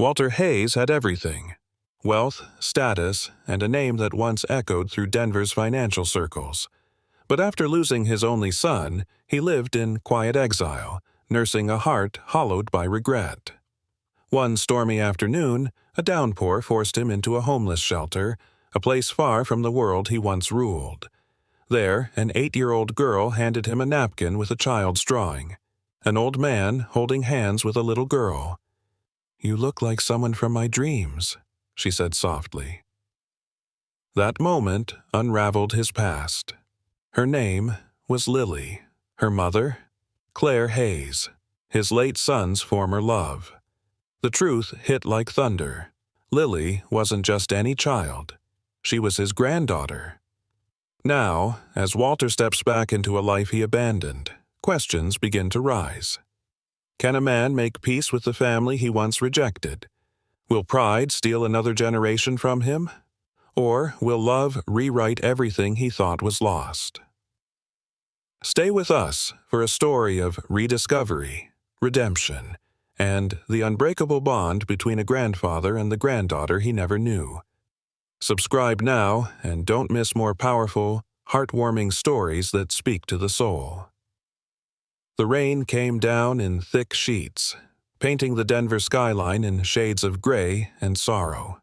Walter Hayes had everything: wealth, status, and a name that once echoed through Denver's financial circles. But after losing his only son, he lived in quiet exile, nursing a heart hollowed by regret. One stormy afternoon, a downpour forced him into a homeless shelter, a place far from the world he once ruled. There, an 8-year-old girl handed him a napkin with a child's drawing. An old man holding hands with a little girl. "You look like someone from my dreams," she said softly. That moment unraveled his past. Her name was Lily. Her mother, Claire Hayes, his late son's former love. The truth hit like thunder. Lily wasn't just any child. She was his granddaughter. Now, as Walter steps back into a life he abandoned, questions begin to rise. Can a man make peace with the family he once rejected? Will pride steal another generation from him? Or will love rewrite everything he thought was lost? Stay with us for a story of rediscovery, redemption, and the unbreakable bond between a grandfather and the granddaughter he never knew. Subscribe now and don't miss more powerful, heartwarming stories that speak to the soul. The rain came down in thick sheets, painting the Denver skyline in shades of gray and sorrow.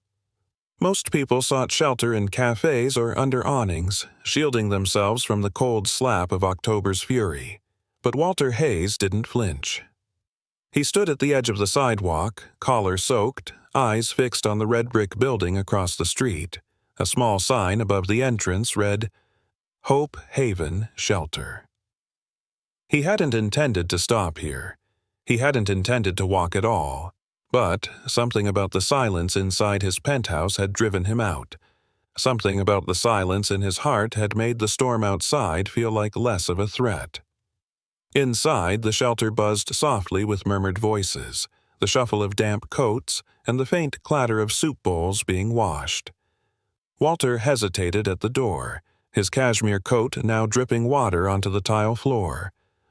Most people sought shelter in cafes or under awnings, shielding themselves from the cold slap of October's fury. But Walter Hayes didn't flinch. He stood at the edge of the sidewalk, collar soaked, eyes fixed on the red brick building across the street. A small sign above the entrance read, "Hope Haven Shelter." He hadn't intended to stop here. He hadn't intended to walk at all. But something about the silence inside his penthouse had driven him out. Something about the silence in his heart had made the storm outside feel like less of a threat. Inside, the shelter buzzed softly with murmured voices, the shuffle of damp coats, and the faint clatter of soup bowls being washed. Walter hesitated at the door, his cashmere coat now dripping water onto the tile floor.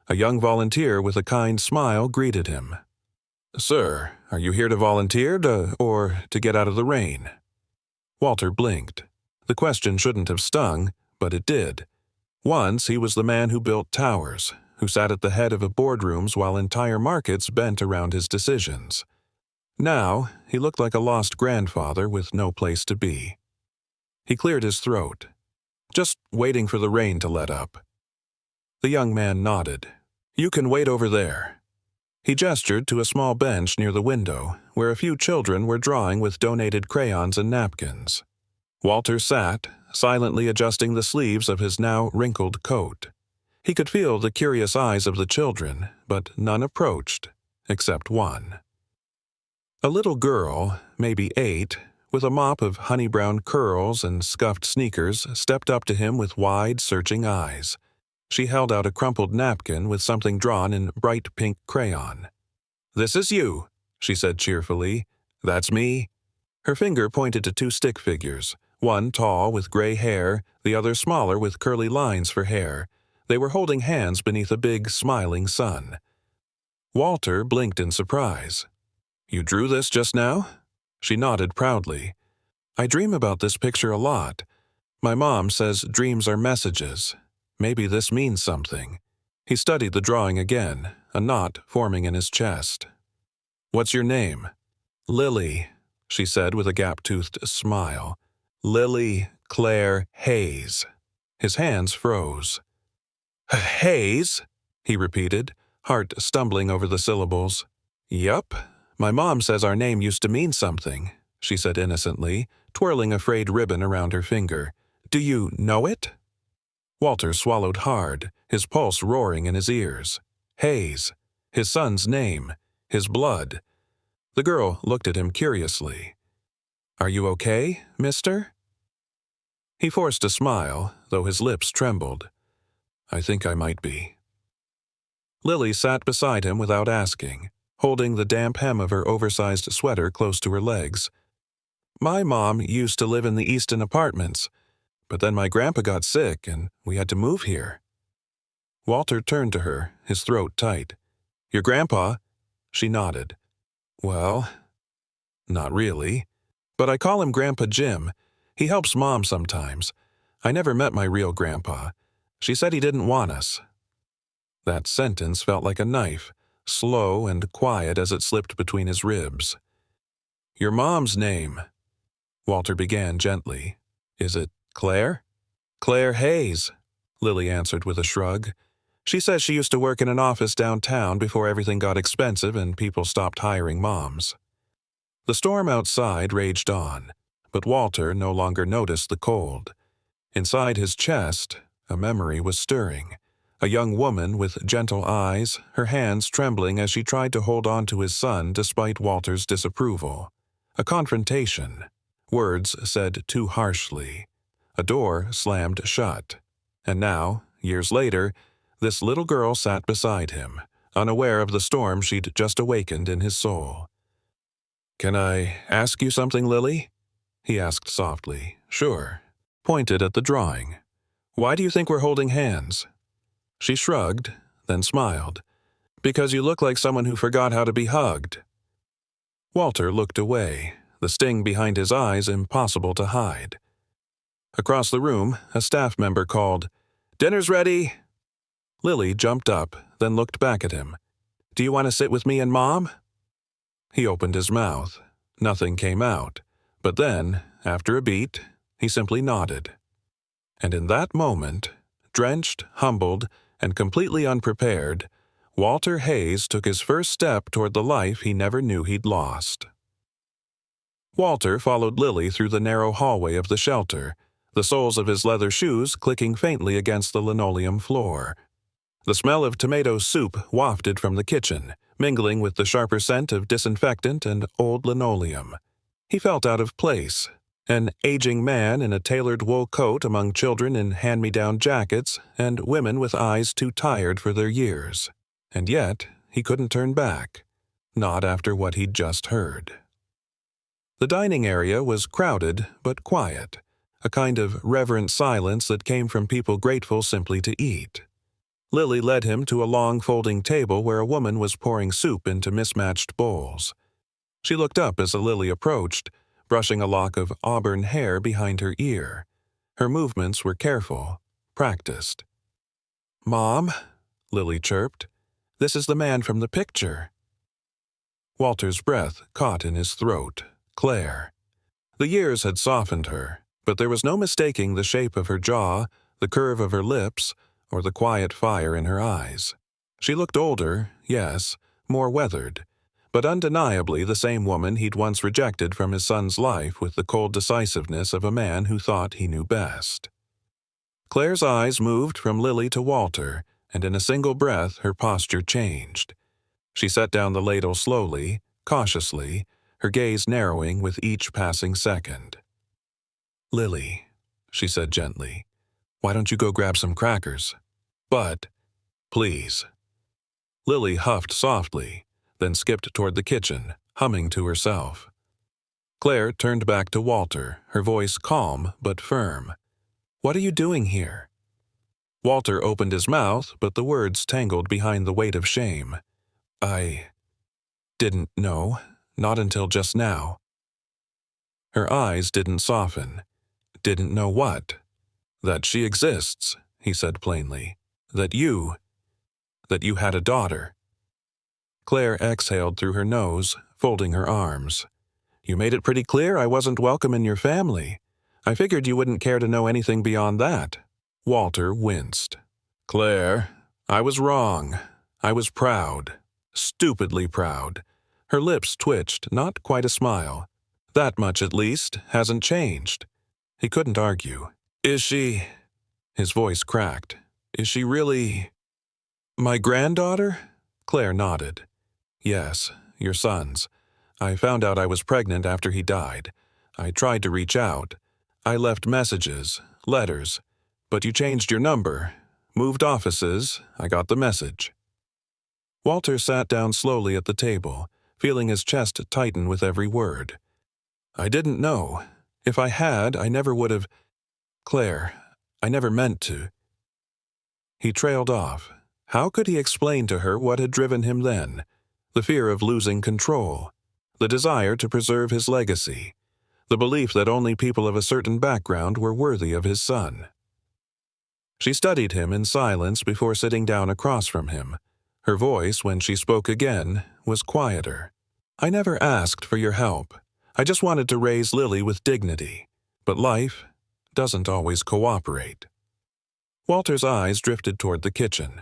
A young volunteer with a kind smile greeted him. "Sir, are you here to volunteer or to get out of the rain?" Walter blinked. The question shouldn't have stung, but it did. Once he was the man who built towers, who sat at the head of boardrooms while entire markets bent around his decisions. Now, he looked like a lost grandfather with no place to be. He cleared his throat. "Just waiting for the rain to let up." The young man nodded. "You can wait over there." He gestured to a small bench near the window, where a few children were drawing with donated crayons and napkins. Walter sat, silently adjusting the sleeves of his now wrinkled coat. He could feel the curious eyes of the children, but none approached, except one. A little girl, maybe 8, with a mop of honey-brown curls and scuffed sneakers, stepped up to him with wide, searching eyes. She held out a crumpled napkin with something drawn in bright pink crayon. "This is you," she said cheerfully. "That's me." Her finger pointed to 2 stick figures, one tall with gray hair, the other smaller with curly lines for hair. They were holding hands beneath a big, smiling sun. Walter blinked in surprise. "You drew this just now?" She nodded proudly. "I dream about this picture a lot. My mom says dreams are messages. Maybe this means something." He studied the drawing again, a knot forming in his chest. "What's your name?" "Lily," she said with a gap-toothed smile. "Lily Claire Hayes." His hands froze. "Hayes?" he repeated, heart stumbling over the syllables. "Yup. My mom says our name used to mean something," she said innocently, twirling a frayed ribbon around her finger. "Do you know it?" Walter swallowed hard, his pulse roaring in his ears. Hayes, his son's name, his blood. The girl looked at him curiously. "Are you okay, mister?" He forced a smile, though his lips trembled. "I think I might be." Lily sat beside him without asking, holding the damp hem of her oversized sweater close to her legs. "My mom used to live in the Easton Apartments, but then my grandpa got sick and we had to move here." Walter turned to her, his throat tight. "Your grandpa?" She nodded. "Well..." Not really. But I call him Grandpa Jim. He helps Mom sometimes. I never met my real grandpa. She said he didn't want us." That sentence felt like a knife, slow and quiet as it slipped between his ribs. "Your mom's name," Walter began gently. "Is it Claire?" "Claire Hayes," Lily answered with a shrug. "She says she used to work in an office downtown before everything got expensive and people stopped hiring moms." The storm outside raged on, but Walter no longer noticed the cold. Inside his chest, a memory was stirring. A young woman with gentle eyes, her hands trembling as she tried to hold on to his son despite Walter's disapproval. A confrontation. Words said too harshly. A door slammed shut. And now, years later, this little girl sat beside him, unaware of the storm she'd just awakened in his soul. "Can I ask you something, Lily?" he asked softly. "Sure." Pointed at the drawing. "Why do you think we're holding hands?" She shrugged, then smiled. "Because you look like someone who forgot how to be hugged." Walter looked away, the sting behind his eyes impossible to hide. Across the room, a staff member called, "Dinner's ready!" Lily jumped up, then looked back at him. "Do you want to sit with me and Mom?" He opened his mouth. Nothing came out. But then, after a beat, he simply nodded. And in that moment, drenched, humbled, and completely unprepared, Walter Hayes took his first step toward the life he never knew he'd lost. Walter followed Lily through the narrow hallway of the shelter, the soles of his leather shoes clicking faintly against the linoleum floor. The smell of tomato soup wafted from the kitchen, mingling with the sharper scent of disinfectant and old linoleum. He felt out of place, an aging man in a tailored wool coat among children in hand-me-down jackets and women with eyes too tired for their years. And yet, he couldn't turn back, not after what he'd just heard. The dining area was crowded but quiet, a kind of reverent silence that came from people grateful simply to eat. Lily led him to a long folding table where a woman was pouring soup into mismatched bowls. She looked up as Lily approached, brushing a lock of auburn hair behind her ear. Her movements were careful, practiced. "Mom," Lily chirped, "this is the man from the picture." Walter's breath caught in his throat. Claire. The years had softened her, but there was no mistaking the shape of her jaw, the curve of her lips, or the quiet fire in her eyes. She looked older, yes, more weathered, but undeniably the same woman he'd once rejected from his son's life with the cold decisiveness of a man who thought he knew best. Claire's eyes moved from Lily to Walter, and in a single breath her posture changed. She set down the ladle slowly, cautiously, her gaze narrowing with each passing second. "Lily," she said gently, "why don't you go grab some crackers?" "But, please." Lily huffed softly, then skipped toward the kitchen, humming to herself. Claire turned back to Walter, her voice calm but firm. "What are you doing here?" Walter opened his mouth, but the words tangled behind the weight of shame. "I didn't know, not until just now." Her eyes didn't soften. "Didn't know what?" "That she exists," he said plainly. That you had a daughter." Claire exhaled through her nose, folding her arms. "You made it pretty clear I wasn't welcome in your family. I figured you wouldn't care to know anything beyond that." Walter winced. "Claire, I was wrong. I was proud. Stupidly proud." Her lips twitched, not quite a smile. "That much, at least, hasn't changed." He couldn't argue. "Is she—" His voice cracked. "Is she really—" "My granddaughter?" Claire nodded. "Yes, your son's. I found out I was pregnant after he died. I tried to reach out. I left messages, letters. But you changed your number, moved offices. I got the message." Walter sat down slowly at the table, feeling his chest tighten with every word. "I didn't know. If I had, I never would have— Claire, I never meant to." He trailed off. How could he explain to her what had driven him then? The fear of losing control. the desire to preserve his legacy, the belief that only people of a certain background were worthy of his son. She studied him in silence before sitting down across from him. Her voice, when she spoke again, was quieter. "I never asked for your help. I just wanted to raise Lily with dignity. But life doesn't always cooperate." Walter's eyes drifted toward the kitchen.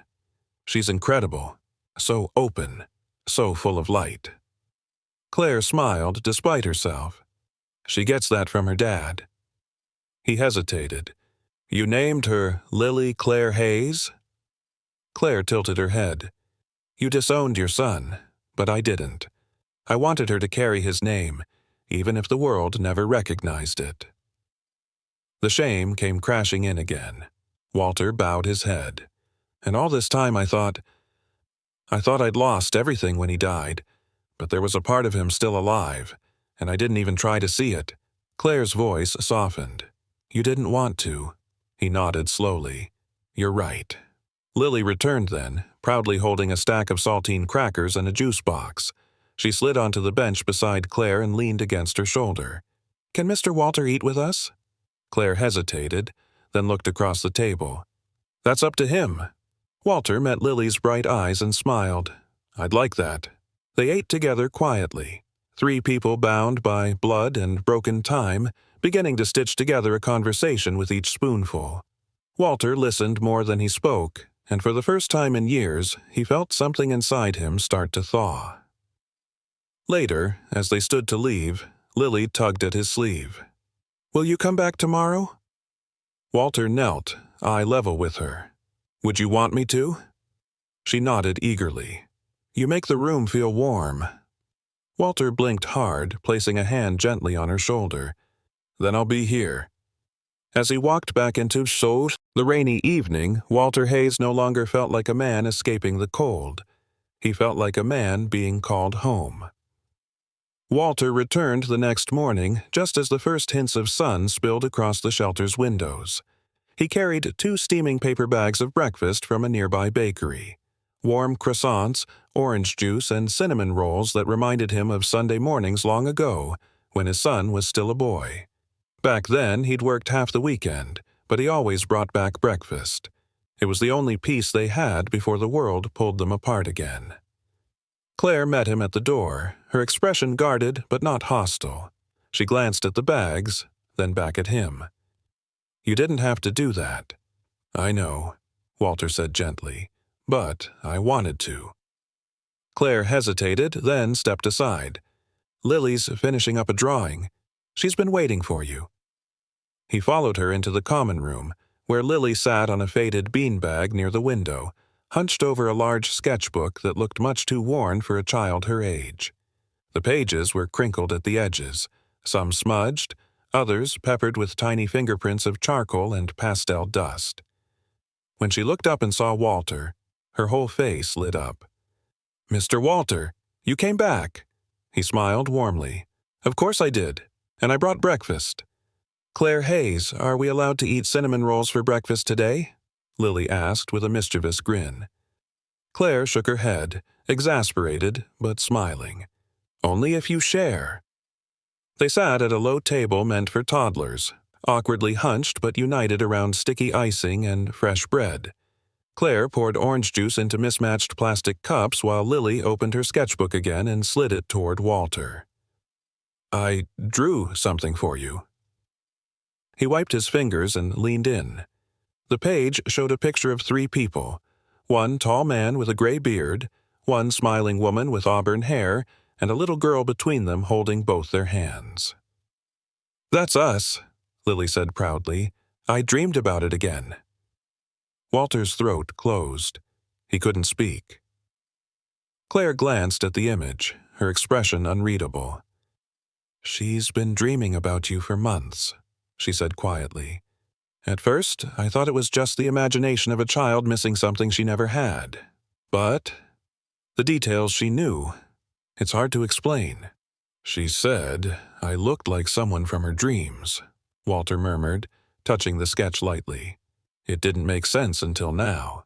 "She's incredible. So open. So full of light." Claire smiled despite herself. "She gets that from her dad." He hesitated. "You named her Lily Claire Hayes?" Claire tilted her head. "You disowned your son, but I didn't. I wanted her to carry his name, even if the world never recognized it." The shame came crashing in again. Walter bowed his head. "And all this time I thought I'd lost everything when he died, but there was a part of him still alive, and I didn't even try to see it." Claire's voice softened. "You didn't want to." He nodded slowly. "You're right." Lily returned then, proudly holding a stack of saltine crackers and a juice box. She slid onto the bench beside Claire and leaned against her shoulder. "Can Mr. Walter eat with us?" Claire hesitated, then looked across the table. "That's up to him." Walter met Lily's bright eyes and smiled. "I'd like that." They ate together quietly, three people bound by blood and broken time, beginning to stitch together a conversation with each spoonful. Walter listened more than he spoke, and for the first time in years, he felt something inside him start to thaw. Later, as they stood to leave, Lily tugged at his sleeve. "Will you come back tomorrow?" Walter knelt, eye level with her. "Would you want me to?" She nodded eagerly. "You make the room feel warm." Walter blinked hard, placing a hand gently on her shoulder. "Then I'll be here." As he walked back into the rainy evening, Walter Hayes no longer felt like a man escaping the cold. He felt like a man being called home. Walter returned the next morning, just as the first hints of sun spilled across the shelter's windows. He carried 2 steaming paper bags of breakfast from a nearby bakery. Warm croissants, orange juice, and cinnamon rolls that reminded him of Sunday mornings long ago, when his son was still a boy. Back then, he'd worked half the weekend, but he always brought back breakfast. It was the only peace they had before the world pulled them apart again. Claire met him at the door, her expression guarded but not hostile. She glanced at the bags, then back at him. "You didn't have to do that." "I know," Walter said gently, "but I wanted to." Claire hesitated, then stepped aside. "Lily's finishing up a drawing. She's been waiting for you." He followed her into the common room, where Lily sat on a faded beanbag near the window, hunched over a large sketchbook that looked much too worn for a child her age. The pages were crinkled at the edges, some smudged, others peppered with tiny fingerprints of charcoal and pastel dust. When she looked up and saw Walter, her whole face lit up. "Mr. Walter, you came back." He smiled warmly. "Of course I did, and I brought breakfast." "Claire Hayes, are we allowed to eat cinnamon rolls for breakfast today?" Lily asked with a mischievous grin. Claire shook her head, exasperated but smiling. "Only if you share." They sat at a low table meant for toddlers, awkwardly hunched but united around sticky icing and fresh bread. Claire poured orange juice into mismatched plastic cups while Lily opened her sketchbook again and slid it toward Walter. "I drew something for you." He wiped his fingers and leaned in. The page showed a picture of 3 people, one tall man with a gray beard, one smiling woman with auburn hair, and a little girl between them holding both their hands. "That's us," Lily said proudly. "I dreamed about it again." Walter's throat closed. He couldn't speak. Claire glanced at the image, her expression unreadable. "She's been dreaming about you for months," she said quietly. "At first, I thought it was just the imagination of a child missing something she never had. But the details she knew. It's hard to explain." "She said I looked like someone from her dreams," Walter murmured, touching the sketch lightly. "It didn't make sense until now."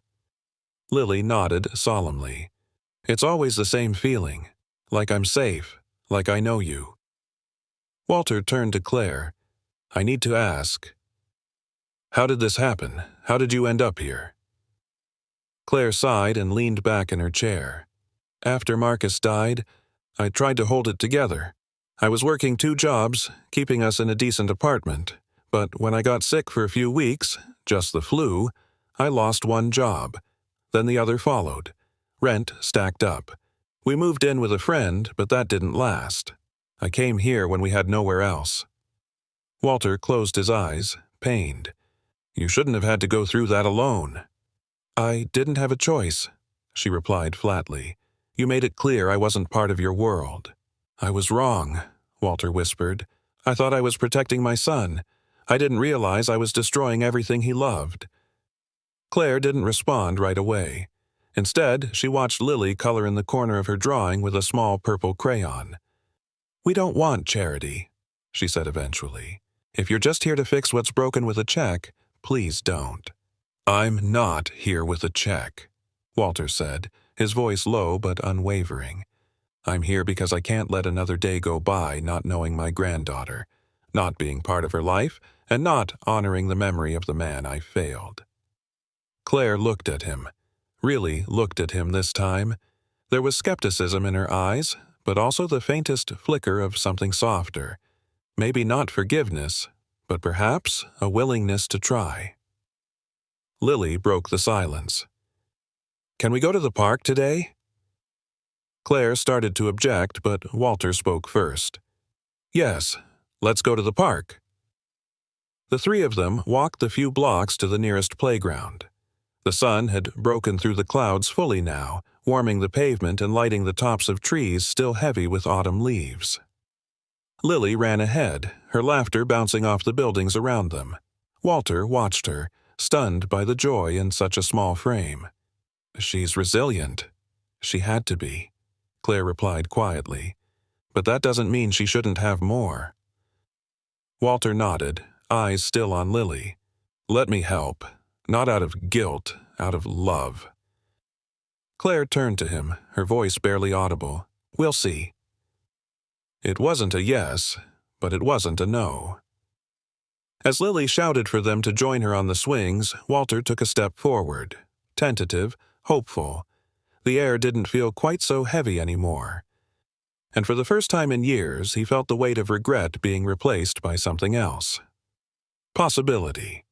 Lily nodded solemnly. "It's always the same feeling, like I'm safe, like I know you." Walter turned to Claire. "I need to ask, how did this happen? How did you end up here?" Claire sighed and leaned back in her chair. "After Marcus died, I tried to hold it together. I was working 2 jobs, keeping us in a decent apartment, but when I got sick for a few weeks, just the flu, I lost 1 job. Then the other followed. Rent stacked up. We moved in with a friend, but that didn't last. I came here when we had nowhere else." Walter closed his eyes, pained. "You shouldn't have had to go through that alone." "I didn't have a choice," she replied flatly. "You made it clear I wasn't part of your world." "I was wrong," Walter whispered. "I thought I was protecting my son. I didn't realize I was destroying everything he loved." Claire didn't respond right away. Instead, she watched Lily color in the corner of her drawing with a small purple crayon. "We don't want charity," she said eventually. "If you're just here to fix what's broken with a check, please don't." "I'm not here with a check," Walter said, his voice low but unwavering. "I'm here because I can't let another day go by not knowing my granddaughter, not being part of her life, and not honoring the memory of the man I failed." Claire looked at him, really looked at him this time. There was skepticism in her eyes, but also the faintest flicker of something softer. Maybe not forgiveness, but perhaps a willingness to try. Lily broke the silence. "Can we go to the park today?" Claire started to object, but Walter spoke first. "Yes, let's go to the park." The 3 of them walked the few blocks to the nearest playground. The sun had broken through the clouds fully now, warming the pavement and lighting the tops of trees still heavy with autumn leaves. Lily ran ahead, her laughter bouncing off the buildings around them. Walter watched her, stunned by the joy in such a small frame. "She's resilient." "She had to be," Claire replied quietly. "But that doesn't mean she shouldn't have more." Walter nodded, eyes still on Lily. "Let me help. Not out of guilt, out of love." Claire turned to him, her voice barely audible. "We'll see." It wasn't a yes, but it wasn't a no. As Lily shouted for them to join her on the swings, Walter took a step forward, tentative, hopeful. The air didn't feel quite so heavy anymore. And for the first time in years, he felt the weight of regret being replaced by something else. Possibility.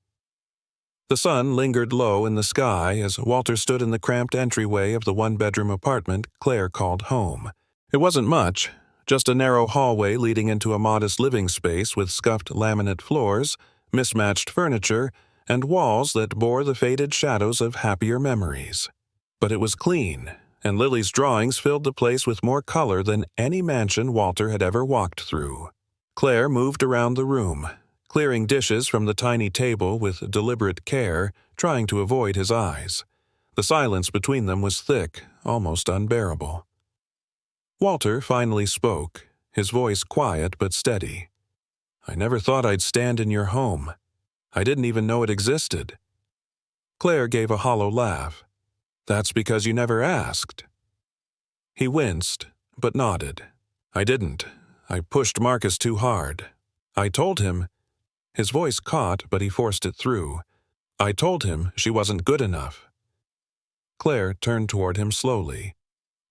The sun lingered low in the sky as Walter stood in the cramped entryway of the 1-bedroom apartment Claire called home. It wasn't much, just a narrow hallway leading into a modest living space with scuffed laminate floors, mismatched furniture, and walls that bore the faded shadows of happier memories. But it was clean, and Lily's drawings filled the place with more color than any mansion Walter had ever walked through. Claire moved around the room, clearing dishes from the tiny table with deliberate care, trying to avoid his eyes. The silence between them was thick, almost unbearable. Walter finally spoke, his voice quiet but steady. "I never thought I'd stand in your home. I didn't even know it existed." Claire gave a hollow laugh. "That's because you never asked." He winced, but nodded. "I didn't. I pushed Marcus too hard. I told him—" His voice caught, but he forced it through. "I told him she wasn't good enough." Claire turned toward him slowly.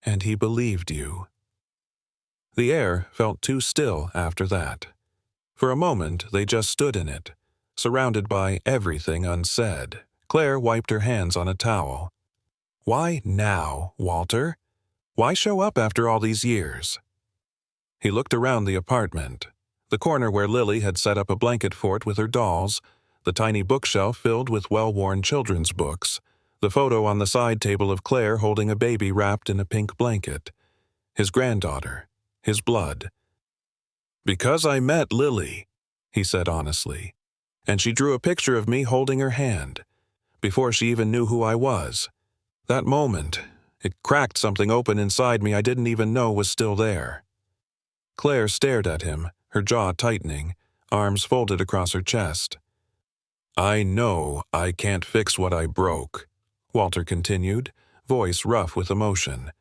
"And he believed you." The air felt too still after that. For a moment, they just stood in it, surrounded by everything unsaid. Claire wiped her hands on a towel. "Why now, Walter? Why show up after all these years?" He looked around the apartment. The corner where Lily had set up a blanket fort with her dolls, the tiny bookshelf filled with well-worn children's books, the photo on the side table of Claire holding a baby wrapped in a pink blanket. His granddaughter, his blood. "Because I met Lily," he said honestly, "and she drew a picture of me holding her hand, before she even knew who I was. That moment, it cracked something open inside me I didn't even know was still there." Claire stared at him, her jaw tightening, arms folded across her chest. "I know I can't fix what I broke," Walter continued, voice rough with emotion.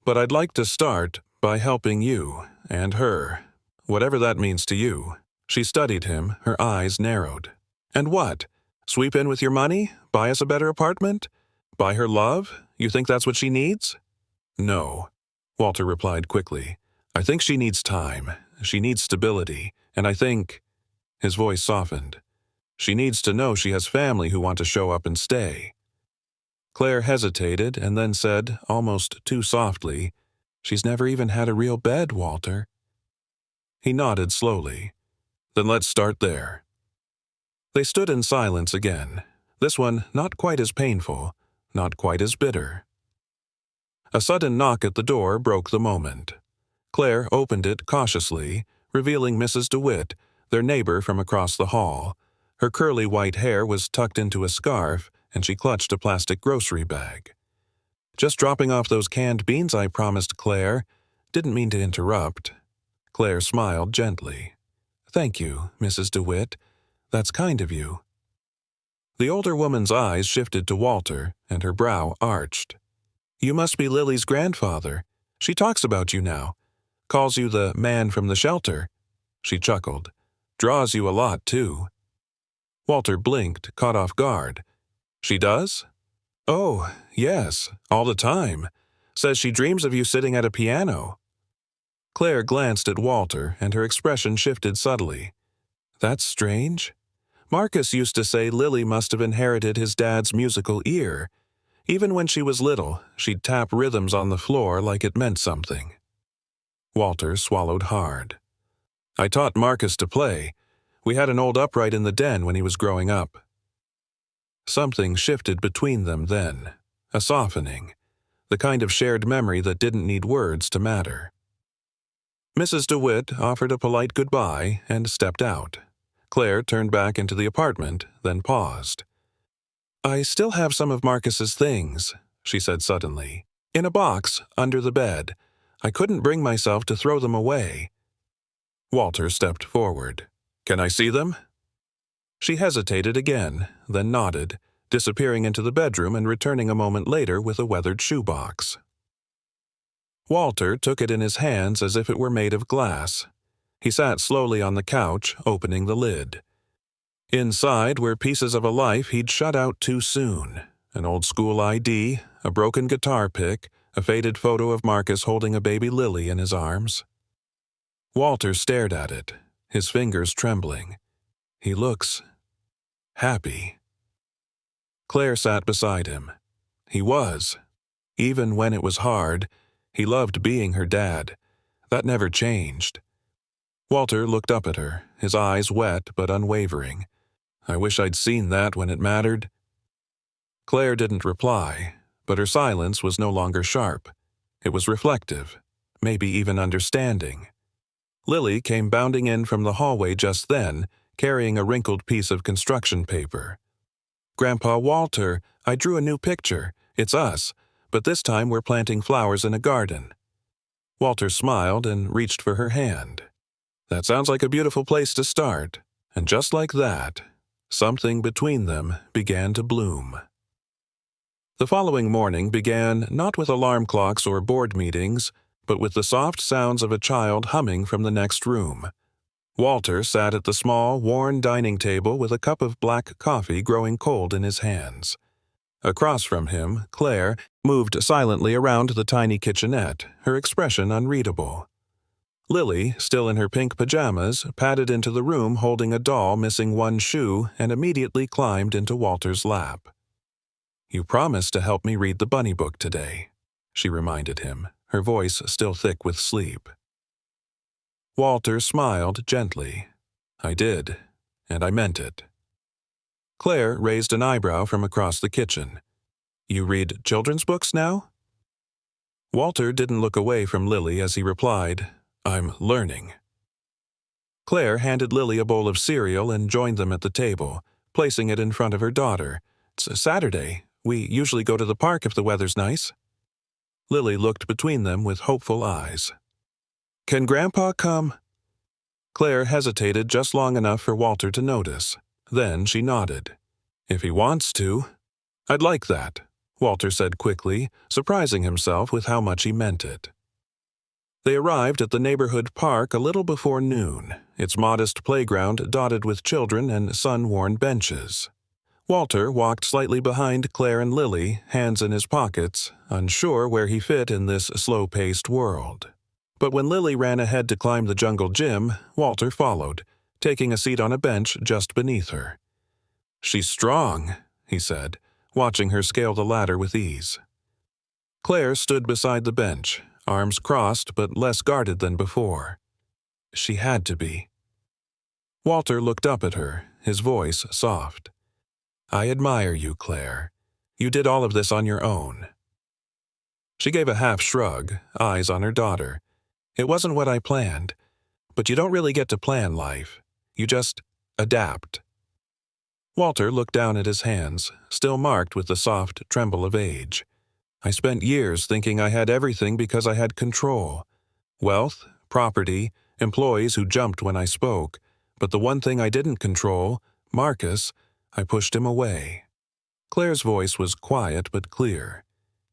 "But I'd like to start by helping you, and her. Whatever that means to you. She studied him, her eyes narrowed. And what? Sweep in with your money? Buy us a better apartment? Buy her love? You think that's what she needs? No, Walter replied quickly. I think she needs time. She needs stability. And I think... His voice softened. She needs to know she has family who want to show up and stay. Claire hesitated and then said, almost too softly, She's never even had a real bed, Walter. He nodded slowly. Then let's start there. They stood in silence again, this one not quite as painful, not quite as bitter. A sudden knock at the door broke the moment. Claire opened it cautiously, revealing Mrs. DeWitt, their neighbor from across the hall. Her curly white hair was tucked into a scarf, and she clutched a plastic grocery bag. Just dropping off those canned beans I promised Claire. Didn't mean to interrupt. Claire smiled gently. Thank you, Mrs. DeWitt. That's kind of you. The older woman's eyes shifted to Walter, and her brow arched. You must be Lily's grandfather. She talks about you now. Calls you the man from the shelter. She chuckled. Draws you a lot, too. Walter blinked, caught off guard. She does? Oh, yes, all the time. Says she dreams of you sitting at a piano. Claire glanced at Walter, and her expression shifted subtly. That's strange. Marcus used to say Lily must have inherited his dad's musical ear. Even when she was little, she'd tap rhythms on the floor like it meant something. Walter swallowed hard. I taught Marcus to play. We had an old upright in the den when he was growing up. Something shifted between them then, a softening, the kind of shared memory that didn't need words to matter. Mrs. DeWitt offered a polite goodbye and stepped out. Claire turned back into the apartment, then paused. I still have some of Marcus's things, she said suddenly, in a box under the bed. I couldn't bring myself to throw them away. Walter stepped forward. Can I see them? She hesitated again, then nodded, disappearing into the bedroom and returning a moment later with a weathered shoebox. Walter took it in his hands as if it were made of glass. He sat slowly on the couch, opening the lid. Inside were pieces of a life he'd shut out too soon. An old-school ID, a broken guitar pick, a faded photo of Marcus holding a baby Lily in his arms. Walter stared at it, his fingers trembling. He looks happy. Claire sat beside him. He was. Even when it was hard, he loved being her dad. That never changed. Walter looked up at her, his eyes wet but unwavering. I wish I'd seen that when it mattered. Claire didn't reply, but her silence was no longer sharp. It was reflective, maybe even understanding. Lily came bounding in from the hallway just then, carrying a wrinkled piece of construction paper. Grandpa Walter, I drew a new picture. It's us, but this time we're planting flowers in a garden. Walter smiled and reached for her hand. That sounds like a beautiful place to start. And just like that, something between them began to bloom. The following morning began not with alarm clocks or board meetings, but with the soft sounds of a child humming from the next room. Walter sat at the small, worn dining table with a cup of black coffee growing cold in his hands. Across from him, Claire moved silently around the tiny kitchenette, her expression unreadable. Lily, still in her pink pajamas, padded into the room holding a doll missing one shoe and immediately climbed into Walter's lap. You promised to help me read the bunny book today, she reminded him, her voice still thick with sleep. Walter smiled gently. I did, and I meant it. Claire raised an eyebrow from across the kitchen. You read children's books now? Walter didn't look away from Lily as he replied, I'm learning. Claire handed Lily a bowl of cereal and joined them at the table, placing it in front of her daughter. It's Saturday. We usually go to the park if the weather's nice. Lily looked between them with hopeful eyes. Can Grandpa come? Claire hesitated just long enough for Walter to notice. Then she nodded. If he wants to. I'd like that, Walter said quickly, surprising himself with how much he meant it. They arrived at the neighborhood park a little before noon, its modest playground dotted with children and sun-worn benches. Walter walked slightly behind Claire and Lily, hands in his pockets, unsure where he fit in this slow-paced world. But when Lily ran ahead to climb the jungle gym, Walter followed, taking a seat on a bench just beneath her. "She's strong," he said, watching her scale the ladder with ease. Claire stood beside the bench, arms crossed but less guarded than before. She had to be. Walter looked up at her, his voice soft. "I admire you, Claire. You did all of this on your own." She gave a half shrug, eyes on her daughter. "It wasn't what I planned, but you don't really get to plan life. You just adapt." Walter looked down at his hands, still marked with the soft tremble of age. "I spent years thinking I had everything because I had control. Wealth, property, employees who jumped when I spoke, but the one thing I didn't control, Marcus, I pushed him away." Claire's voice was quiet but clear.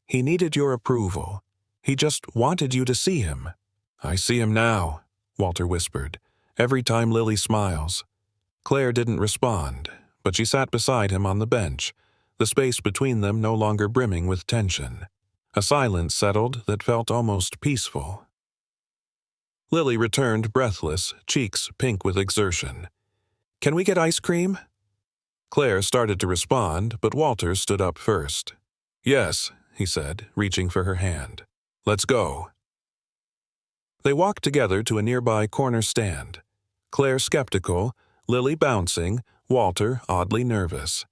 "He needed your approval. He just wanted you to see him." "I see him now," Walter whispered, "every time Lily smiles." Claire didn't respond, but she sat beside him on the bench, the space between them no longer brimming with tension. A silence settled that felt almost peaceful. Lily returned breathless, cheeks pink with exertion. "Can we get ice cream?" Claire started to respond, but Walter stood up first. "Yes," he said, reaching for her hand. "Let's go." They walked together to a nearby corner stand. Claire skeptical, Lily bouncing, Walter oddly nervous.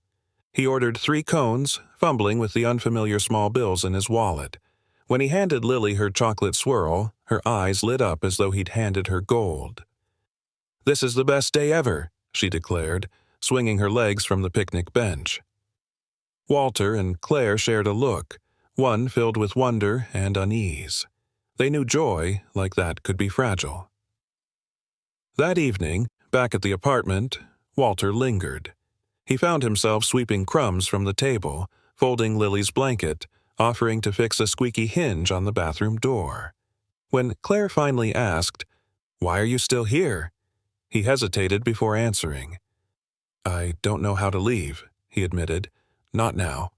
He ordered 3 cones, fumbling with the unfamiliar small bills in his wallet. When he handed Lily her chocolate swirl, her eyes lit up as though he'd handed her gold. "This is the best day ever," she declared, swinging her legs from the picnic bench. Walter and Claire shared a look, one filled with wonder and unease. They knew joy like that could be fragile. That evening, back at the apartment, Walter lingered. He found himself sweeping crumbs from the table, folding Lily's blanket, offering to fix a squeaky hinge on the bathroom door. When Claire finally asked, "Why are you still here?" he hesitated before answering. "I don't know how to leave," he admitted. "Not now."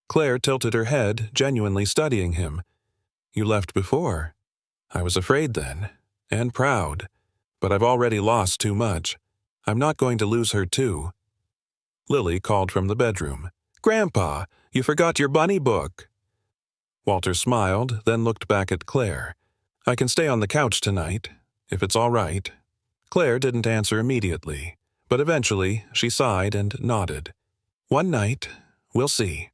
Claire tilted her head, genuinely studying him. "You left before." "I was afraid then, and proud. But I've already lost too much. I'm not going to lose her too." Lily called from the bedroom. "Grandpa, you forgot your bunny book." Walter smiled, then looked back at Claire. "I can stay on the couch tonight, if it's all right." Claire didn't answer immediately, but eventually she sighed and nodded. "One night, we'll see."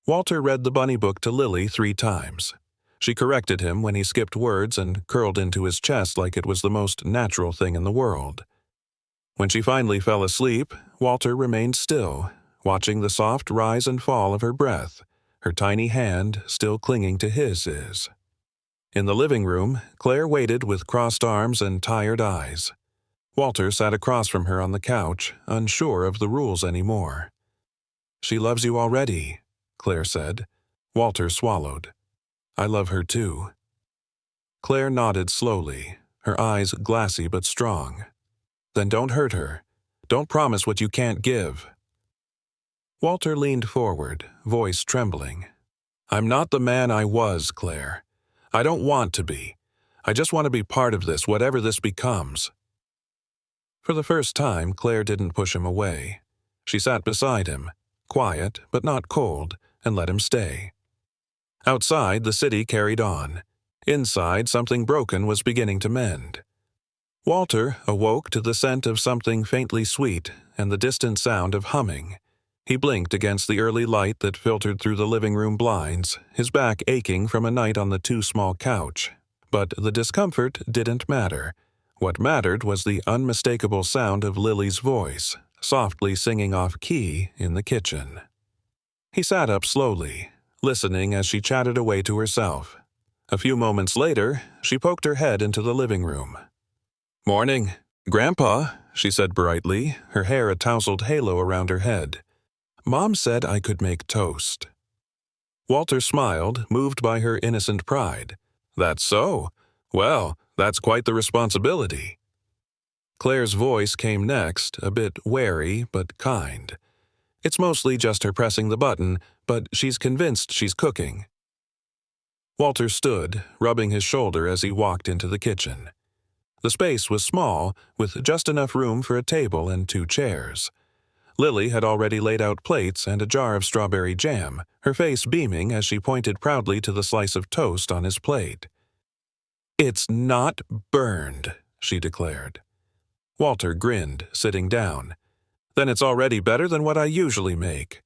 Walter read the bunny book to Lily 3 times. She corrected him when he skipped words and curled into his chest like it was the most natural thing in the world. When she finally fell asleep, Walter remained still, watching the soft rise and fall of her breath, her tiny hand still clinging to his. In the living room, Claire waited with crossed arms and tired eyes. Walter sat across from her on the couch, unsure of the rules anymore. "She loves you already," Claire said. Walter swallowed. "I love her too." Claire nodded slowly, her eyes glassy but strong. "Then don't hurt her. Don't promise what you can't give." Walter leaned forward, voice trembling. "I'm not the man I was, Claire. I don't want to be. I just want to be part of this, whatever this becomes." For the first time, Claire didn't push him away. She sat beside him, quiet but not cold, and let him stay. Outside, the city carried on. Inside, something broken was beginning to mend. Walter awoke to the scent of something faintly sweet and the distant sound of humming. He blinked against the early light that filtered through the living room blinds, his back aching from a night on the too small couch. But the discomfort didn't matter. What mattered was the unmistakable sound of Lily's voice, softly singing off key in the kitchen. He sat up slowly, listening as she chatted away to herself. A few moments later, she poked her head into the living room. "Morning, Grandpa," she said brightly, her hair a tousled halo around her head. "Mom said I could make toast." Walter smiled, moved by her innocent pride. That's so. Well, that's quite the responsibility. Claire's voice came next, a bit wary but kind. It's mostly just her pressing the button, but she's convinced she's cooking. Walter stood, rubbing his shoulder as he walked into the kitchen. The space was small, with just enough room for a table and 2 chairs. Lily had already laid out plates and a jar of strawberry jam, her face beaming as she pointed proudly to the slice of toast on his plate. "It's not burned," she declared. Walter grinned, sitting down. "Then it's already better than what I usually make."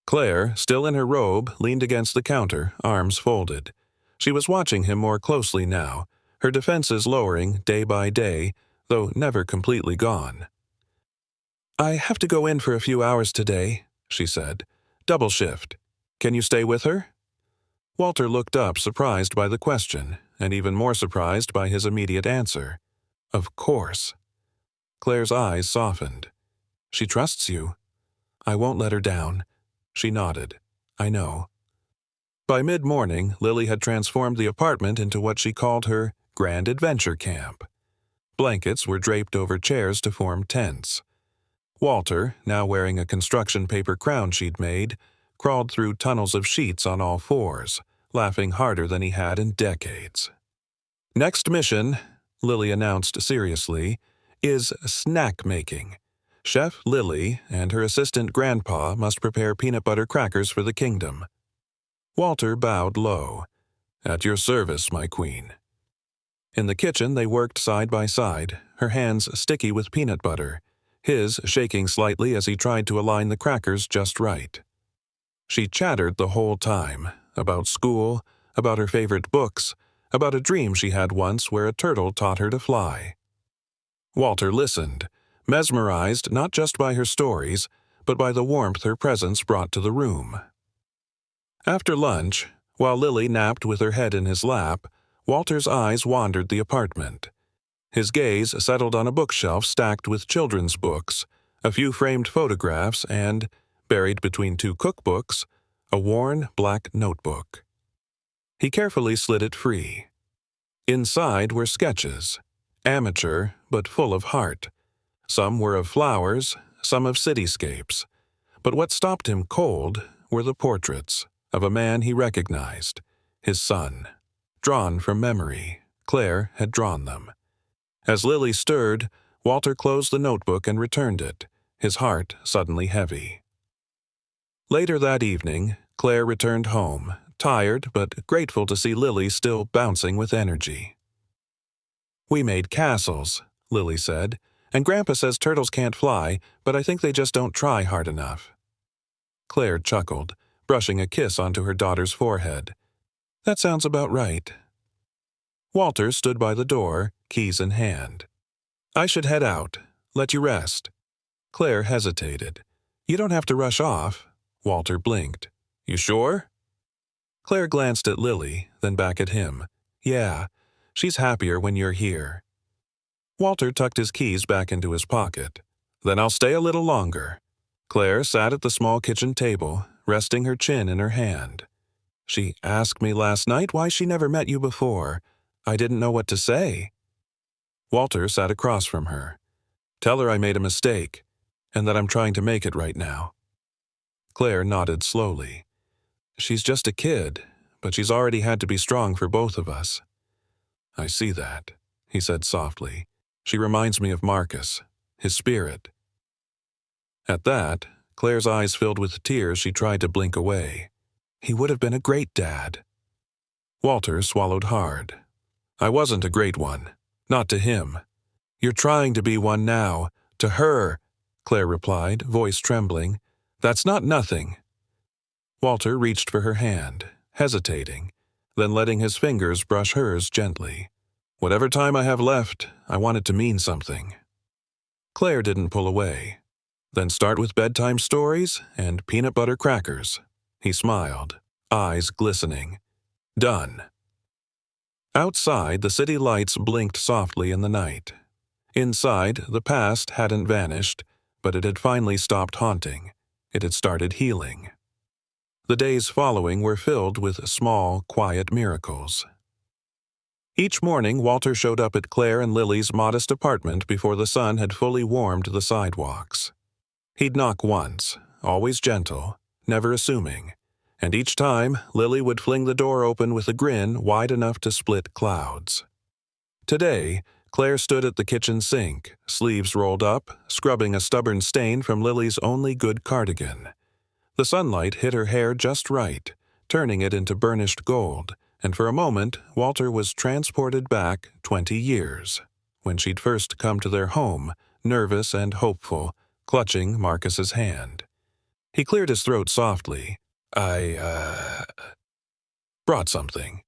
Claire, still in her robe, leaned against the counter, arms folded. She was watching him more closely now, her defenses lowering day by day, though never completely gone. "I have to go in for a few hours today," she said. "Double shift. Can you stay with her?" Walter looked up, surprised by the question, and even more surprised by his immediate answer. "Of course." Claire's eyes softened. "She trusts you." "I won't let her down." She nodded. "I know." By mid-morning, Lily had transformed the apartment into what she called her Grand Adventure Camp. Blankets were draped over chairs to form tents. Walter, now wearing a construction paper crown she'd made, crawled through tunnels of sheets on all fours, laughing harder than he had in decades. "Next mission," Lily announced seriously, "is snack making. Chef Lily and her assistant Grandpa must prepare peanut butter crackers for the kingdom." Walter bowed low. "At your service, my queen." In the kitchen they worked side by side, her hands sticky with peanut butter, his shaking slightly as he tried to align the crackers just right. She chattered the whole time, about school, about her favorite books, about a dream she had once where a turtle taught her to fly. Walter listened, mesmerized not just by her stories, but by the warmth her presence brought to the room. After lunch, while Lily napped with her head in his lap, Walter's eyes wandered the apartment. His gaze settled on a bookshelf stacked with children's books, a few framed photographs, and, buried between 2 cookbooks, a worn black notebook. He carefully slid it free. Inside were sketches, amateur but full of heart. Some were of flowers, some of cityscapes. But what stopped him cold were the portraits of a man he recognized, his son. Drawn from memory, Claire had drawn them. As Lily stirred, Walter closed the notebook and returned it, his heart suddenly heavy. Later that evening, Claire returned home, tired but grateful to see Lily still bouncing with energy. "We made castles," Lily said, "and Grandpa says turtles can't fly, but I think they just don't try hard enough." Claire chuckled, brushing a kiss onto her daughter's forehead. "That sounds about right." Walter stood by the door, keys in hand. "I should head out. Let you rest." Claire hesitated. "You don't have to rush off." Walter blinked. "You sure?" Claire glanced at Lily, then back at him. "Yeah, she's happier when you're here." Walter tucked his keys back into his pocket. "Then I'll stay a little longer." Claire sat at the small kitchen table, resting her chin in her hand. "She asked me last night why she never met you before. I didn't know what to say." Walter sat across from her. "Tell her I made a mistake, and that I'm trying to make it right now." Claire nodded slowly. "She's just a kid, but she's already had to be strong for both of us." "I see that," he said softly. "She reminds me of Marcus, his spirit." At that, Claire's eyes filled with tears she tried to blink away. "He would have been a great dad." Walter swallowed hard. "I wasn't a great one. Not to him." "You're trying to be one now. To her," Claire replied, voice trembling. "That's not nothing." Walter reached for her hand, hesitating, then letting his fingers brush hers gently. "Whatever time I have left, I want it to mean something." Claire didn't pull away. "Then start with bedtime stories and peanut butter crackers." He smiled, eyes glistening. "Done." Outside, the city lights blinked softly in the night. Inside, the past hadn't vanished, but it had finally stopped haunting. It had started healing. The days following were filled with small, quiet miracles. Each morning, Walter showed up at Claire and Lily's modest apartment before the sun had fully warmed the sidewalks. He'd knock once, always gentle, never assuming, and each time Lily would fling the door open with a grin wide enough to split clouds. Today, Claire stood at the kitchen sink, sleeves rolled up, scrubbing a stubborn stain from Lily's only good cardigan. The sunlight hit her hair just right, turning it into burnished gold, and for a moment Walter was transported back 20 years, when she'd first come to their home, nervous and hopeful, clutching Marcus's hand. He cleared his throat softly. I brought something.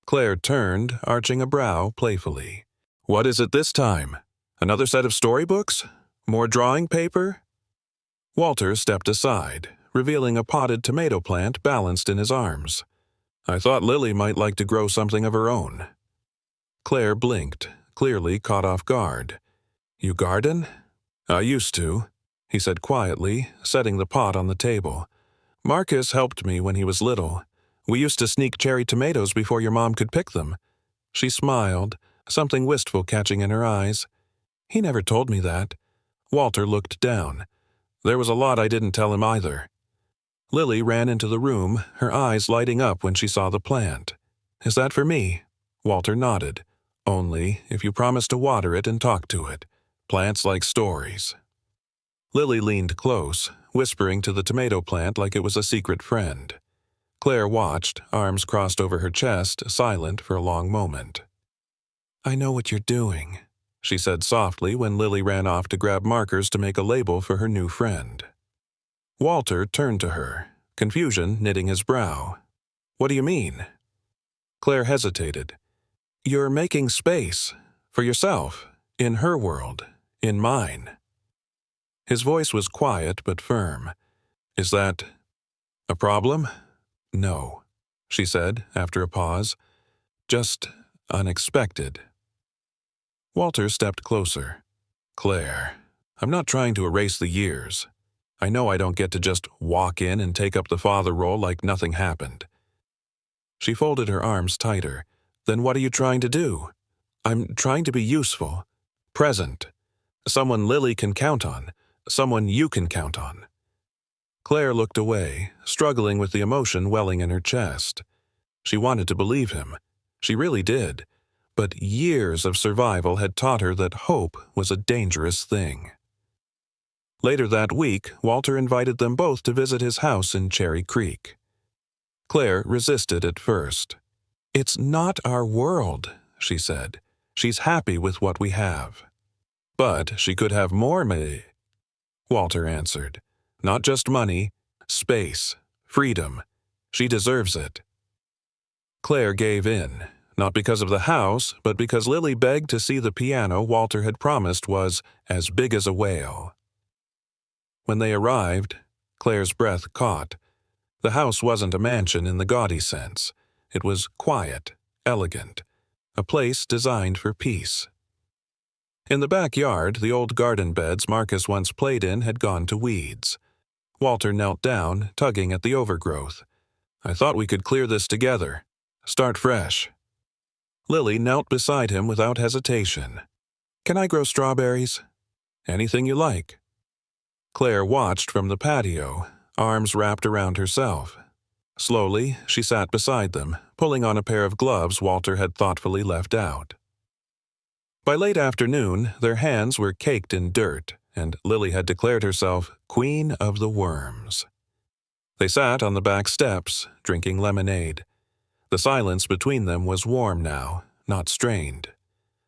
Claire turned, arching a brow playfully. What is it this time? Another set of storybooks? More drawing paper? Walter stepped aside, revealing a potted tomato plant balanced in his arms. I thought Lily might like to grow something of her own. Claire blinked, clearly caught off guard. You garden? I used to, he said quietly, setting the pot on the table. Marcus helped me when he was little. We used to sneak cherry tomatoes before your mom could pick them. She smiled, something wistful catching in her eyes. He never told me that. Walter looked down. There was a lot I didn't tell him either. Lily ran into the room, her eyes lighting up when she saw the plant. Is that for me? Walter nodded. Only if you promise to water it and talk to it. Plants like stories. Lily leaned close, whispering to the tomato plant like it was a secret friend. Claire watched, arms crossed over her chest, silent for a long moment. I know what you're doing, she said softly when Lily ran off to grab markers to make a label for her new friend. Walter turned to her, confusion knitting his brow. What do you mean? Claire hesitated. You're making space. For yourself. In her world. In mine. His voice was quiet but firm. Is that a problem? No, she said after a pause. Just unexpected. Walter stepped closer. Claire, I'm not trying to erase the years. I know I don't get to just walk in and take up the father role like nothing happened. She folded her arms tighter. Then what are you trying to do? I'm trying to be useful. Present. Someone Lily can count on. Someone you can count on. Claire looked away, struggling with the emotion welling in her chest. She wanted to believe him. She really did. But years of survival had taught her that hope was a dangerous thing. Later that week, Walter invited them both to visit his house in Cherry Creek. Claire resisted at first. It's not our world, she said. She's happy with what we have. But she could have more money, Walter answered. Not just money, space, freedom. She deserves it. Claire gave in, not because of the house, but because Lily begged to see the piano Walter had promised was as big as a whale. When they arrived, Claire's breath caught. The house wasn't a mansion in the gaudy sense. It was quiet, elegant, a place designed for peace. In the backyard, the old garden beds Marcus once played in had gone to weeds. Walter knelt down, tugging at the overgrowth. I thought we could clear this together. Start fresh. Lily knelt beside him without hesitation. Can I grow strawberries? Anything you like. Claire watched from the patio, arms wrapped around herself. Slowly, she sat beside them, pulling on a pair of gloves Walter had thoughtfully left out. By late afternoon, their hands were caked in dirt, and Lily had declared herself Queen of the Worms. They sat on the back steps, drinking lemonade. The silence between them was warm now, not strained.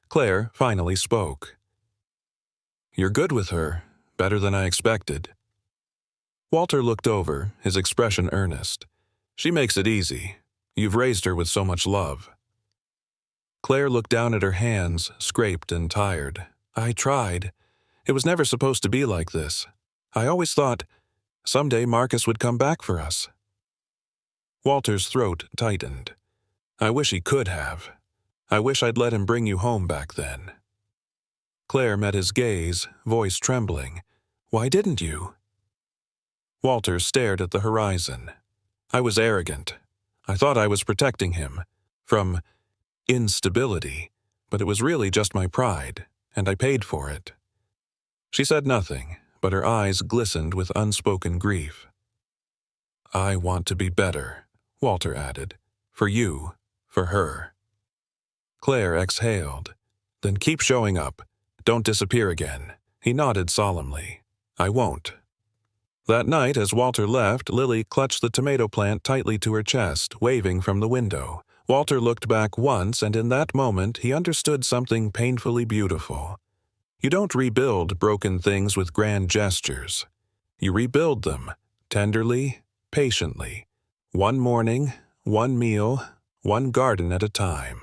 Claire finally spoke. You're good with her, better than I expected. Walter looked over, his expression earnest. She makes it easy. You've raised her with so much love. Claire looked down at her hands, scraped and tired. I tried. It was never supposed to be like this. I always thought someday Marcus would come back for us. Walter's throat tightened. I wish he could have. I wish I'd let him bring you home back then. Claire met his gaze, voice trembling. Why didn't you? Walter stared at the horizon. I was arrogant. I thought I was protecting him. From instability, but it was really just my pride, and I paid for it. She said nothing, but her eyes glistened with unspoken grief. I want to be better, Walter added. For you, for her. Claire exhaled. Then keep showing up. Don't disappear again. He nodded solemnly. I won't. That night, as Walter left, Lily clutched the tomato plant tightly to her chest, waving from the window. Walter looked back once, and in that moment he understood something painfully beautiful. You don't rebuild broken things with grand gestures. You rebuild them, tenderly, patiently. One morning, one meal, one garden at a time.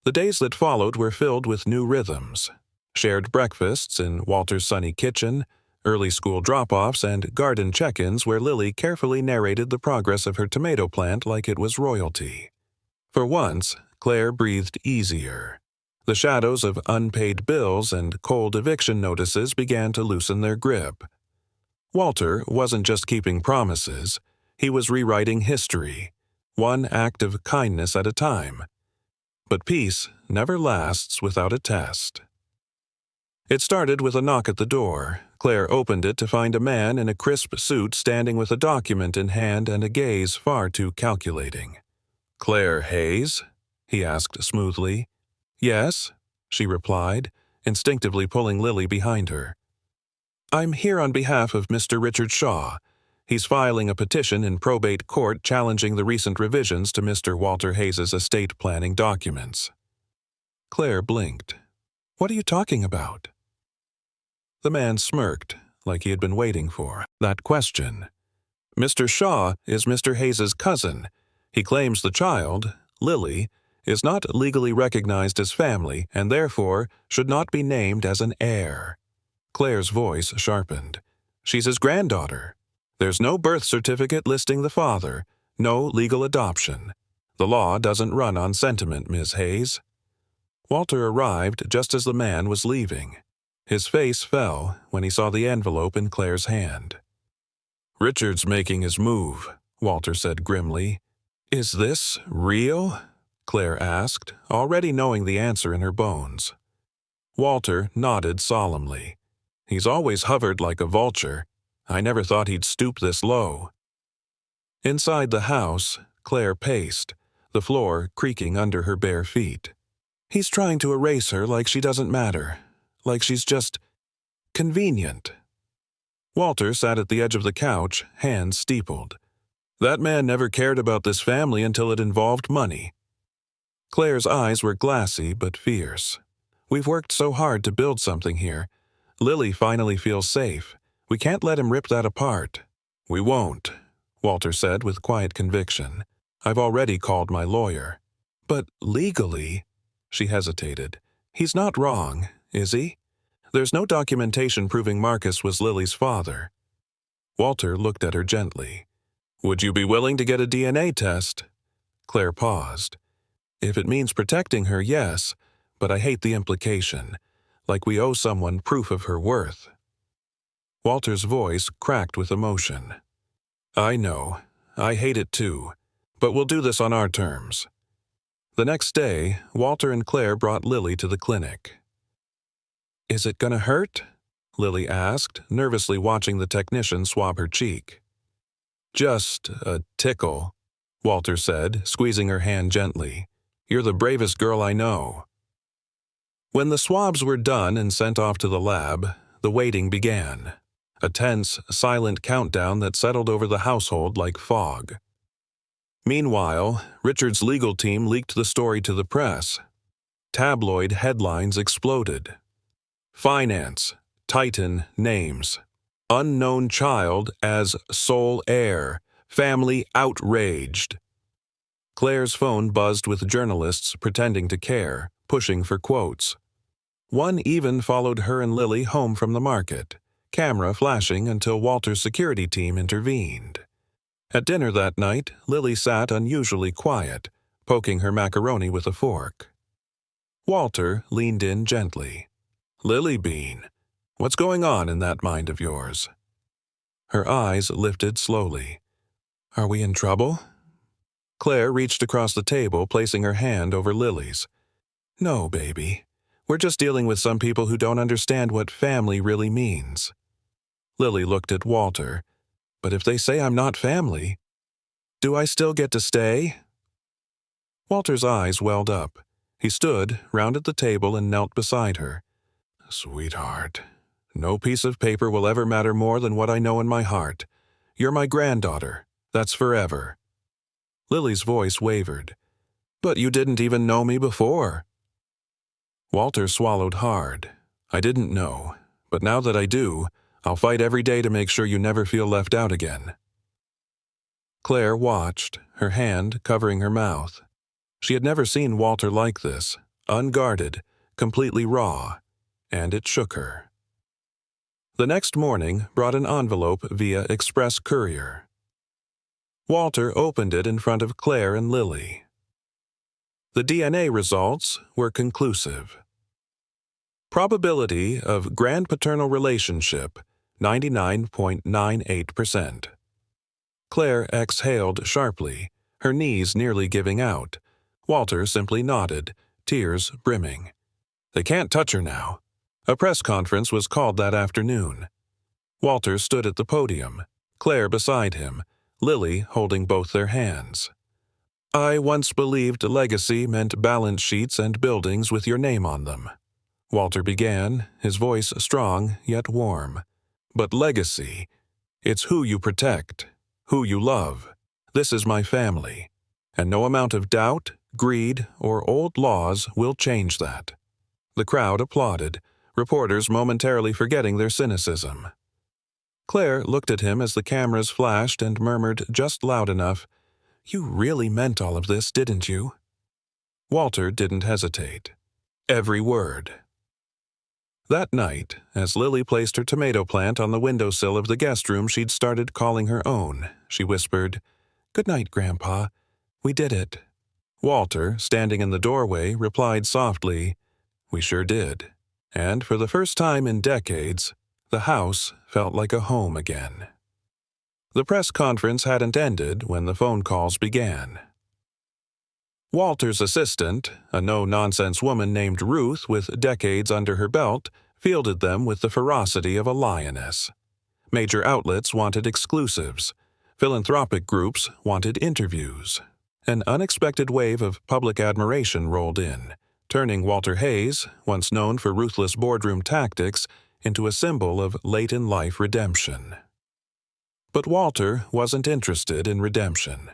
The days that followed were filled with new rhythms. Shared breakfasts in Walter's sunny kitchen, early school drop-offs, and garden check-ins where Lily carefully narrated the progress of her tomato plant like it was royalty. For once, Claire breathed easier. The shadows of unpaid bills and cold eviction notices began to loosen their grip. Walter wasn't just keeping promises, he was rewriting history, one act of kindness at a time. But peace never lasts without a test. It started with a knock at the door. Claire opened it to find a man in a crisp suit standing with a document in hand and a gaze far too calculating. Claire Hayes? He asked smoothly. Yes, she replied, instinctively pulling Lily behind her. I'm here on behalf of Mr. Richard Shaw. He's filing a petition in probate court challenging the recent revisions to Mr. Walter Hayes's estate planning documents. Claire blinked. What are you talking about? The man smirked, like he had been waiting for that question. Mr. Shaw is Mr. Hayes's cousin. He claims the child, Lily, is not legally recognized as family and therefore should not be named as an heir. Claire's voice sharpened. She's his granddaughter. There's no birth certificate listing the father, no legal adoption. The law doesn't run on sentiment, Miss Hayes. Walter arrived just as the man was leaving. His face fell when he saw the envelope in Claire's hand. Richard's making his move, Walter said grimly. Is this real? Claire asked, already knowing the answer in her bones. Walter nodded solemnly. He's always hovered like a vulture. I never thought he'd stoop this low. Inside the house, Claire paced, the floor creaking under her bare feet. He's trying to erase her like she doesn't matter, like she's just convenient. Walter sat at the edge of the couch, hands steepled. That man never cared about this family until it involved money. Claire's eyes were glassy but fierce. We've worked so hard to build something here. Lily finally feels safe. We can't let him rip that apart. We won't, Walter said with quiet conviction. I've already called my lawyer. But legally, she hesitated. He's not wrong, is he? There's no documentation proving Marcus was Lily's father. Walter looked at her gently. Would you be willing to get a DNA test? Claire paused. If it means protecting her, yes, but I hate the implication, like we owe someone proof of her worth. Walter's voice cracked with emotion. I know. I hate it too. But we'll do this on our terms. The next day, Walter and Claire brought Lily to the clinic. Is it gonna hurt? Lily asked, nervously watching the technician swab her cheek. Just a tickle, Walter said, squeezing her hand gently. You're the bravest girl I know. When the swabs were done and sent off to the lab, the waiting began. A tense, silent countdown that settled over the household like fog. Meanwhile, Richard's legal team leaked the story to the press. Tabloid headlines exploded. Finance, Titan names. Unknown child as sole heir. Family outraged. Claire's phone buzzed with journalists pretending to care, pushing for quotes. One even followed her and Lily home from the market, camera flashing until Walter's security team intervened. At dinner that night, Lily sat unusually quiet, poking her macaroni with a fork. Walter leaned in gently. Lily Bean, what's going on in that mind of yours? Her eyes lifted slowly. Are we in trouble? Claire reached across the table, placing her hand over Lily's. "No, baby. We're just dealing with some people who don't understand what family really means." Lily looked at Walter. "But if they say I'm not family, do I still get to stay?" Walter's eyes welled up. He stood, rounded the table, and knelt beside her. "Sweetheart, no piece of paper will ever matter more than what I know in my heart. You're my granddaughter. That's forever." Lily's voice wavered. "But you didn't even know me before." Walter swallowed hard. "I didn't know, but now that I do, I'll fight every day to make sure you never feel left out again." Claire watched, her hand covering her mouth. She had never seen Walter like this, unguarded, completely raw, and it shook her. The next morning brought an envelope via express courier. Walter opened it in front of Claire and Lily. The DNA results were conclusive. Probability of grandpaternal relationship, 99.98%. Claire exhaled sharply, her knees nearly giving out. Walter simply nodded, tears brimming. They can't touch her now. A press conference was called that afternoon. Walter stood at the podium, Claire beside him, Lily holding both their hands. "I once believed legacy meant balance sheets and buildings with your name on them," Walter began, his voice strong yet warm. "But legacy, it's who you protect, who you love. This is my family, and no amount of doubt, greed, or old laws will change that." The crowd applauded, reporters momentarily forgetting their cynicism. Claire looked at him as the cameras flashed and murmured just loud enough, "You really meant all of this, didn't you?" Walter didn't hesitate. Every word. That night, as Lily placed her tomato plant on the windowsill of the guest room she'd started calling her own, she whispered, "Good night, Grandpa. We did it." Walter, standing in the doorway, replied softly, "We sure did." And for the first time in decades, the house felt like a home again. The press conference hadn't ended when the phone calls began. Walter's assistant, a no-nonsense woman named Ruth with decades under her belt, fielded them with the ferocity of a lioness. Major outlets wanted exclusives. Philanthropic groups wanted interviews. An unexpected wave of public admiration rolled in, turning Walter Hayes, once known for ruthless boardroom tactics, into a symbol of late-in-life redemption. But Walter wasn't interested in redemption.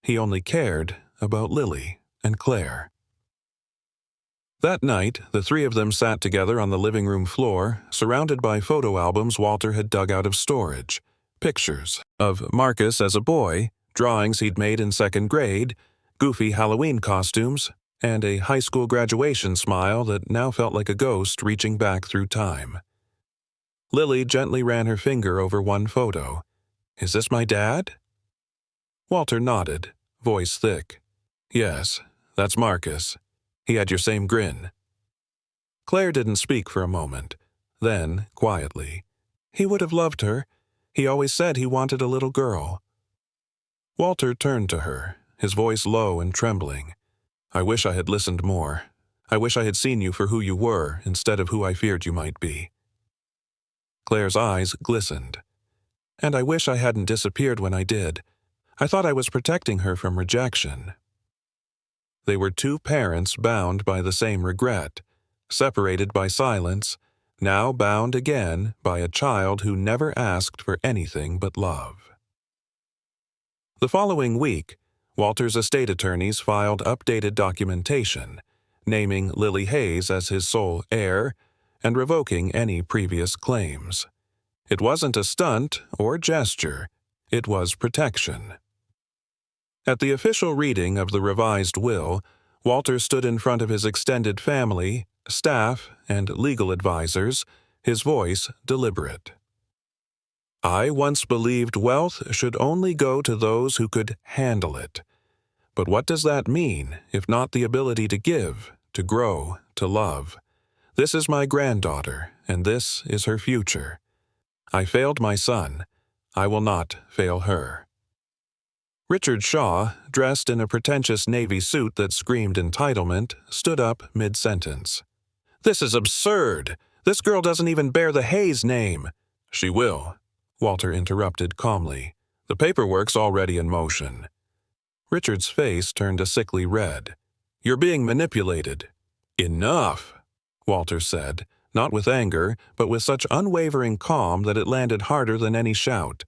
He only cared about Lily and Claire. That night, the three of them sat together on the living room floor, surrounded by photo albums Walter had dug out of storage, pictures of Marcus as a boy, drawings he'd made in second grade, goofy Halloween costumes, and a high school graduation smile that now felt like a ghost reaching back through time. Lily gently ran her finger over one photo. "Is this my dad?" Walter nodded, voice thick. "Yes, that's Marcus. He had your same grin." Claire didn't speak for a moment. Then, quietly, "He would have loved her. He always said he wanted a little girl." Walter turned to her, his voice low and trembling. "I wish I had listened more. I wish I had seen you for who you were instead of who I feared you might be." Claire's eyes glistened. "And I wish I hadn't disappeared when I did. I thought I was protecting her from rejection." They were two parents bound by the same regret, separated by silence, now bound again by a child who never asked for anything but love. The following week, Walter's estate attorneys filed updated documentation, naming Lily Hayes as his sole heir and revoking any previous claims. It wasn't a stunt or gesture, it was protection. At the official reading of the revised will, Walter stood in front of his extended family, staff, and legal advisors, his voice deliberate. "I once believed wealth should only go to those who could handle it. But what does that mean if not the ability to give, to grow, to love? This is my granddaughter, and this is her future. I failed my son. I will not fail her." Richard Shaw, dressed in a pretentious navy suit that screamed entitlement, stood up mid-sentence. "This is absurd! This girl doesn't even bear the Hayes name." "She will," Walter interrupted calmly. "The paperwork's already in motion." Richard's face turned a sickly red. "You're being manipulated." "Enough," Walter said, not with anger, but with such unwavering calm that it landed harder than any shout.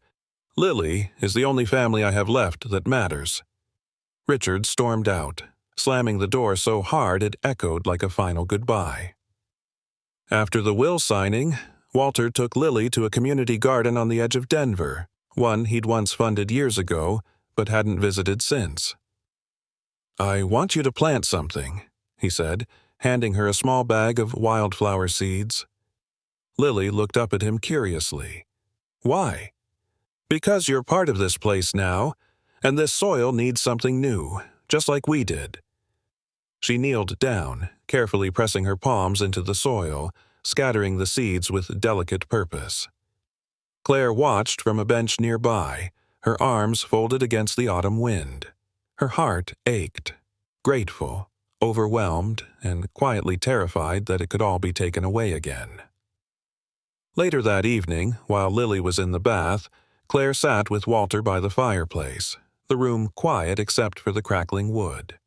"Lily is the only family I have left that matters." Richard stormed out, slamming the door so hard it echoed like a final goodbye. After the will signing, Walter took Lily to a community garden on the edge of Denver, one he'd once funded years ago, but hadn't visited since. "I want you to plant something," he said, handing her a small bag of wildflower seeds. Lily looked up at him curiously. "Why?" "Because you're part of this place now, and this soil needs something new, just like we did." She kneeled down, carefully pressing her palms into the soil, scattering the seeds with delicate purpose. Claire watched from a bench nearby, her arms folded against the autumn wind. Her heart ached, grateful, overwhelmed, and quietly terrified that it could all be taken away again. Later that evening, while Lily was in the bath, Claire sat with Walter by the fireplace, the room quiet except for the crackling wood.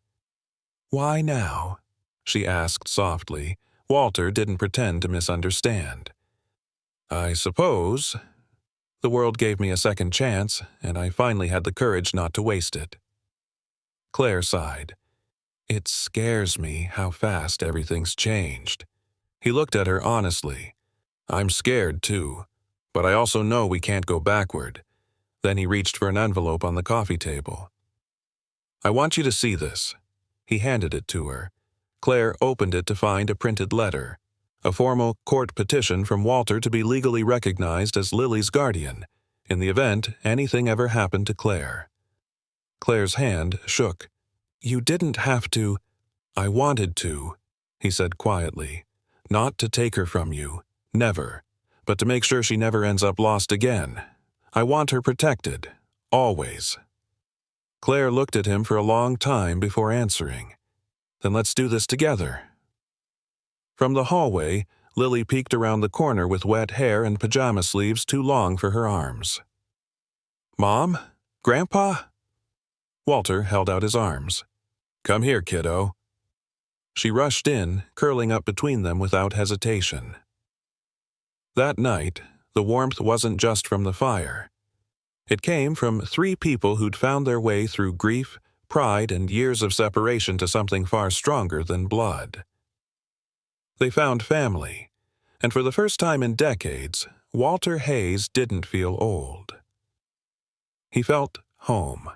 "Why now?" she asked softly. Walter didn't pretend to misunderstand. "I suppose the world gave me a second chance, and I finally had the courage not to waste it." Claire sighed. "It scares me how fast everything's changed." He looked at her honestly. "I'm scared, too, but I also know we can't go backward." Then he reached for an envelope on the coffee table. "I want you to see this." He handed it to her. Claire opened it to find a printed letter, a formal court petition from Walter to be legally recognized as Lily's guardian, in the event anything ever happened to Claire. Claire's hand shook. "You didn't have to." "I wanted to," he said quietly. "Not to take her from you. Never. But to make sure she never ends up lost again. I want her protected. Always." Claire looked at him for a long time before answering. "Then let's do this together." From the hallway, Lily peeked around the corner with wet hair and pajama sleeves too long for her arms. "Mom? Grandpa?" Walter held out his arms. "Come here, kiddo." She rushed in, curling up between them without hesitation. That night, the warmth wasn't just from the fire. It came from three people who'd found their way through grief, pride, and years of separation to something far stronger than blood. They found family, and for the first time in decades, Walter Hayes didn't feel old. He felt home.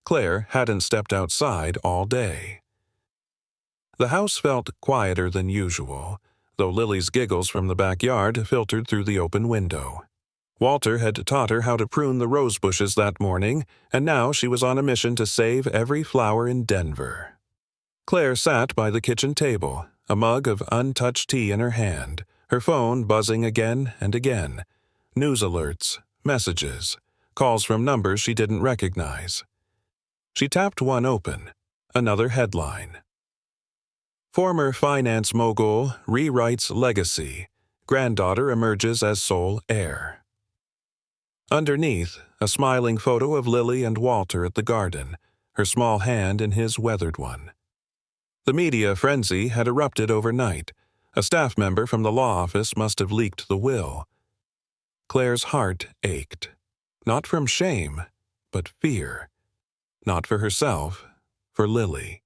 Claire hadn't stepped outside all day. The house felt quieter than usual, though Lily's giggles from the backyard filtered through the open window. Walter had taught her how to prune the rose bushes that morning, and now she was on a mission to save every flower in Denver. Claire sat by the kitchen table, a mug of untouched tea in her hand, her phone buzzing again and again. News alerts, messages, calls from numbers she didn't recognize. She tapped one open, another headline. "Former finance mogul rewrites legacy. Granddaughter emerges as sole heir." Underneath, a smiling photo of Lily and Walter at the garden, her small hand in his weathered one. The media frenzy had erupted overnight. A staff member from the law office must have leaked the will. Claire's heart ached. Not from shame, but fear. Not for herself, for Lily.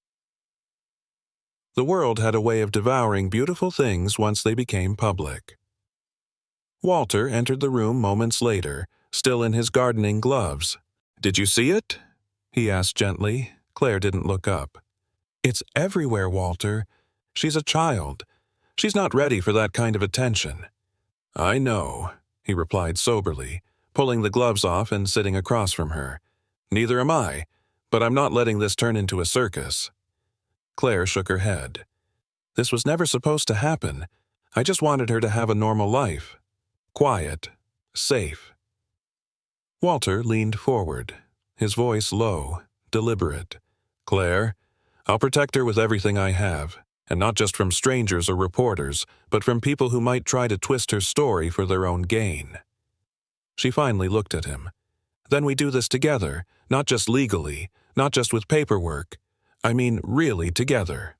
The world had a way of devouring beautiful things once they became public. Walter entered the room moments later, still in his gardening gloves. "Did you see it?" he asked gently. Claire didn't look up. "It's everywhere, Walter. She's a child. She's not ready for that kind of attention." "I know," he replied soberly, pulling the gloves off and sitting across from her. "Neither am I, but I'm not letting this turn into a circus." Claire shook her head. "This was never supposed to happen. I just wanted her to have a normal life. Quiet. Safe." Walter leaned forward. his voice low, deliberate. "Claire, I'll protect her with everything I have, and not just from strangers or reporters, but from people who might try to twist her story for their own gain." She finally looked at him. "Then we do this together, not just legally, not just with paperwork. I mean really together."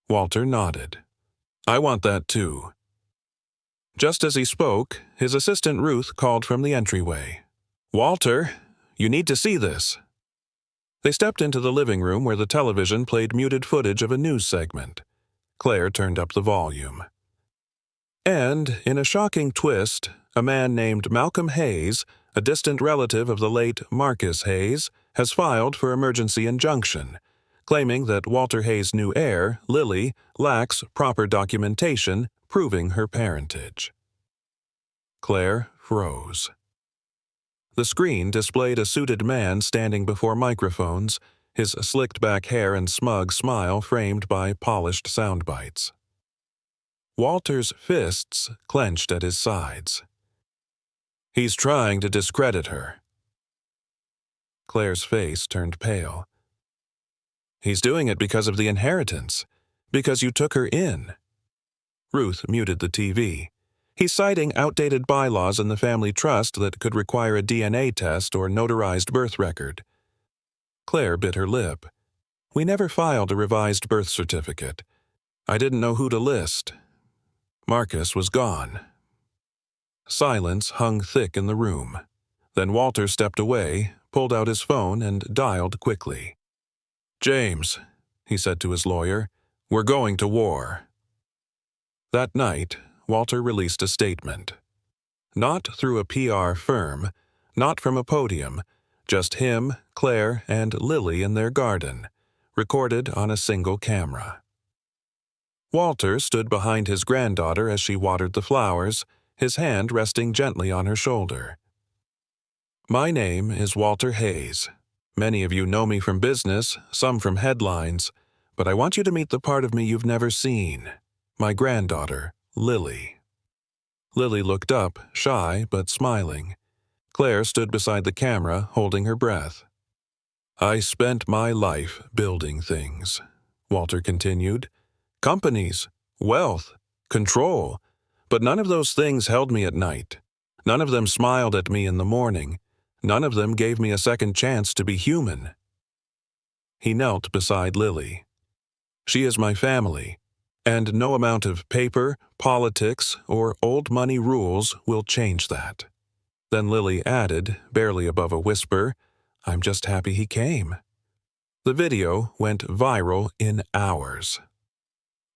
Walter nodded. "I want that too." Just as he spoke, his assistant Ruth called from the entryway. "Walter, you need to see this." They stepped into the living room where the television played muted footage of a news segment. Claire turned up the volume. And, in a shocking twist, a man named Malcolm Hayes, a distant relative of the late Marcus Hayes, has filed for emergency injunction, claiming that Walter Hayes' new heir, Lily, lacks proper documentation proving her parentage. Claire froze. The screen displayed a suited man standing before microphones, his slicked-back hair and smug smile framed by polished sound bites. Walter's fists clenched at his sides. "He's trying to discredit her." Claire's face turned pale. "He's doing it because of the inheritance, because you took her in." Ruth muted the TV. "He's citing outdated bylaws in the family trust that could require a DNA test or notarized birth record." Claire bit her lip. "We never filed a revised birth certificate. I didn't know who to list. Marcus was gone." Silence hung thick in the room. Then Walter stepped away, pulled out his phone, and dialed quickly. "James," he said to his lawyer, "we're going to war." That night, Walter released a statement. Not through a PR firm, not from a podium, just him, Claire, and Lily in their garden, recorded on a single camera. Walter stood behind his granddaughter as she watered the flowers, his hand resting gently on her shoulder. "My name is Walter Hayes. Many of you know me from business, some from headlines, but I want you to meet the part of me you've never seen. My granddaughter, Lily." Lily looked up, shy but smiling. Claire stood beside the camera, holding her breath. "I spent my life building things," Walter continued. "Companies, wealth, control. But none of those things held me at night. None of them smiled at me in the morning. None of them gave me a second chance to be human." He knelt beside Lily. "She is my family, and no amount of paper, politics, or old money rules will change that." Then Lily added, barely above a whisper, "I'm just happy he came." The video went viral in hours.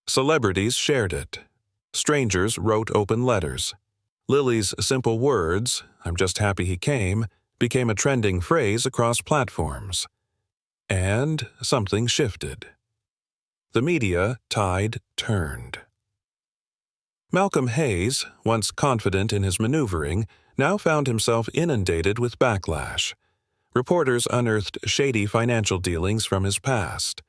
Celebrities shared it. Strangers wrote open letters. Lily's simple words, "I'm just happy he came," became a trending phrase across platforms. And something shifted. The media tide turned. Malcolm Hayes, once confident in his maneuvering, now found himself inundated with backlash. Reporters unearthed shady financial dealings from his past.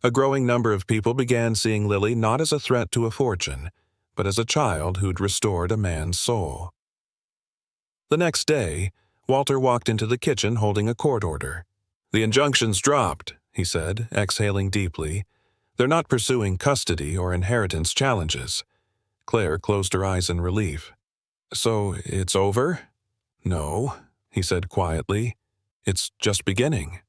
A growing number of people began seeing Lily not as a threat to a fortune, but as a child who'd restored a man's soul. The next day, Walter walked into the kitchen holding a court order. "The injunction's dropped," he said, exhaling deeply. "They're not pursuing custody or inheritance challenges." Claire closed her eyes in relief. "So it's over?" "No," he said quietly. "It's just beginning."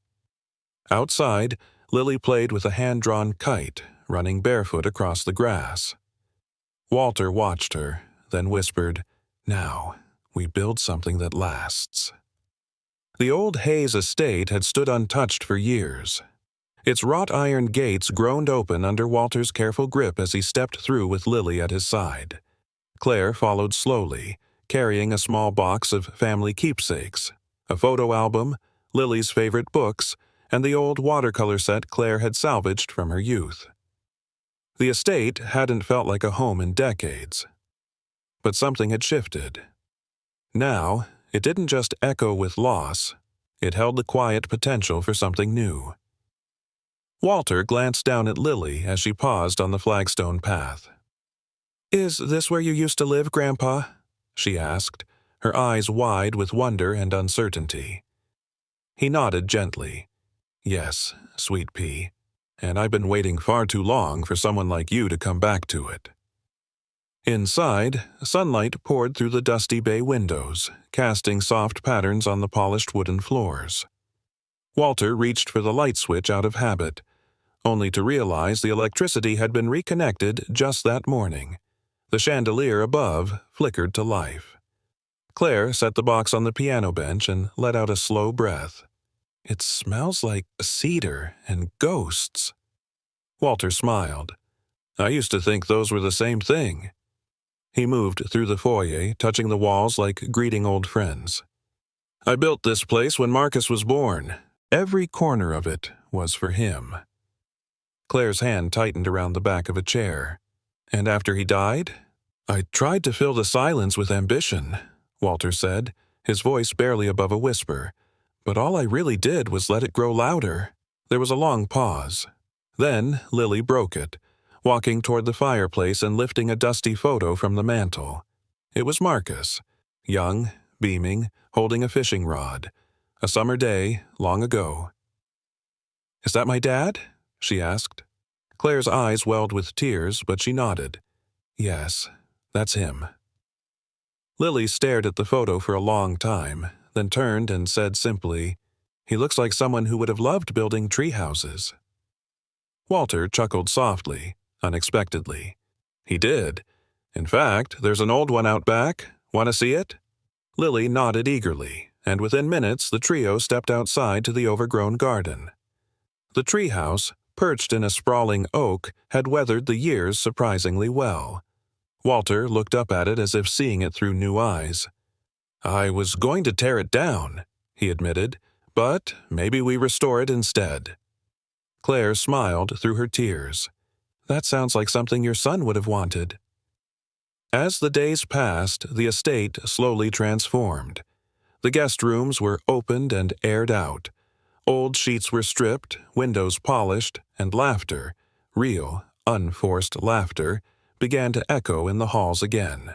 Outside, Lily played with a hand-drawn kite, running barefoot across the grass. Walter watched her, then whispered, "Now, we build something that lasts." The old Hayes estate had stood untouched for years. Its wrought iron gates groaned open under Walter's careful grip as he stepped through with Lily at his side. Claire followed slowly, carrying a small box of family keepsakes, a photo album, Lily's favorite books, and the old watercolor set Claire had salvaged from her youth. The estate hadn't felt like a home in decades. But something had shifted. Now, it didn't just echo with loss, it held the quiet potential for something new. Walter glanced down at Lily as she paused on the flagstone path. "Is this where you used to live, Grandpa?" she asked, her eyes wide with wonder and uncertainty. He nodded gently. Yes, sweet pea. And I've been waiting far too long for someone like you to come back to it. Inside, sunlight poured through the dusty bay windows, casting soft patterns on the polished wooden floors. Walter reached for the light switch out of habit, only to realize the electricity had been reconnected just that morning. The chandelier above flickered to life. Claire set the box on the piano bench and let out a slow breath. It smells like cedar and ghosts. Walter smiled. I used to think those were the same thing. He moved through the foyer, touching the walls like greeting old friends. I built this place when Marcus was born. Every corner of it was for him. Claire's hand tightened around the back of a chair. And after he died? I tried to fill the silence with ambition, Walter said, his voice barely above a whisper. But all I really did was let it grow louder. There was a long pause. Then Lily broke it, walking toward the fireplace and lifting a dusty photo from the mantel. It was Marcus, young, beaming, holding a fishing rod. A summer day, long ago. Is that my dad? She asked. Claire's eyes welled with tears, but she nodded. Yes, that's him. Lily stared at the photo for a long time, then turned and said simply, He looks like someone who would have loved building tree houses. Walter chuckled softly, unexpectedly. He did. In fact, there's an old one out back. Want to see it? Lily nodded eagerly, and within minutes the trio stepped outside to the overgrown garden. The treehouse, perched in a sprawling oak, had weathered the years surprisingly well. Walter looked up at it as if seeing it through new eyes. I was going to tear it down, he admitted, but maybe we restore it instead. Claire smiled through her tears. That sounds like something your son would have wanted. As the days passed, the estate slowly transformed. The guest rooms were opened and aired out. Old sheets were stripped, windows polished, and laughter, real, unforced laughter, began to echo in the halls again.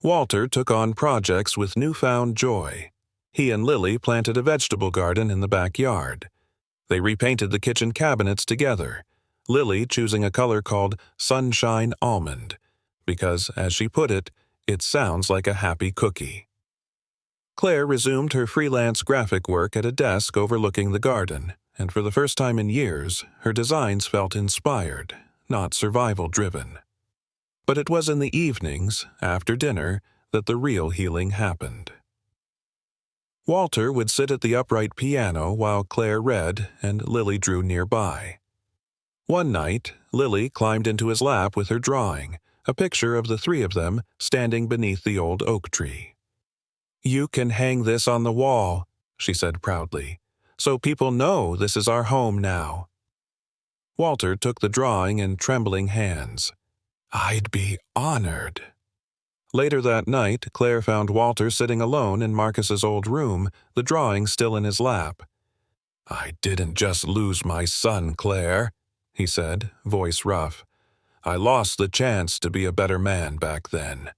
Walter took on projects with newfound joy. He and Lily planted a vegetable garden in the backyard. They repainted the kitchen cabinets together, Lily choosing a color called Sunshine Almond, because, as she put it, it sounds like a happy cookie. Claire resumed her freelance graphic work at a desk overlooking the garden, and for the first time in years, her designs felt inspired, not survival-driven. But it was in the evenings, after dinner, that the real healing happened. Walter would sit at the upright piano while Claire read and Lily drew nearby. One night, Lily climbed into his lap with her drawing, a picture of the three of them standing beneath the old oak tree. You can hang this on the wall, she said proudly, so people know this is our home now. Walter took the drawing in trembling hands. I'd be honored. Later that night, Claire found Walter sitting alone in Marcus's old room, the drawing still in his lap. I didn't just lose my son, Claire, he said, voice rough. I lost the chance to be a better man back then.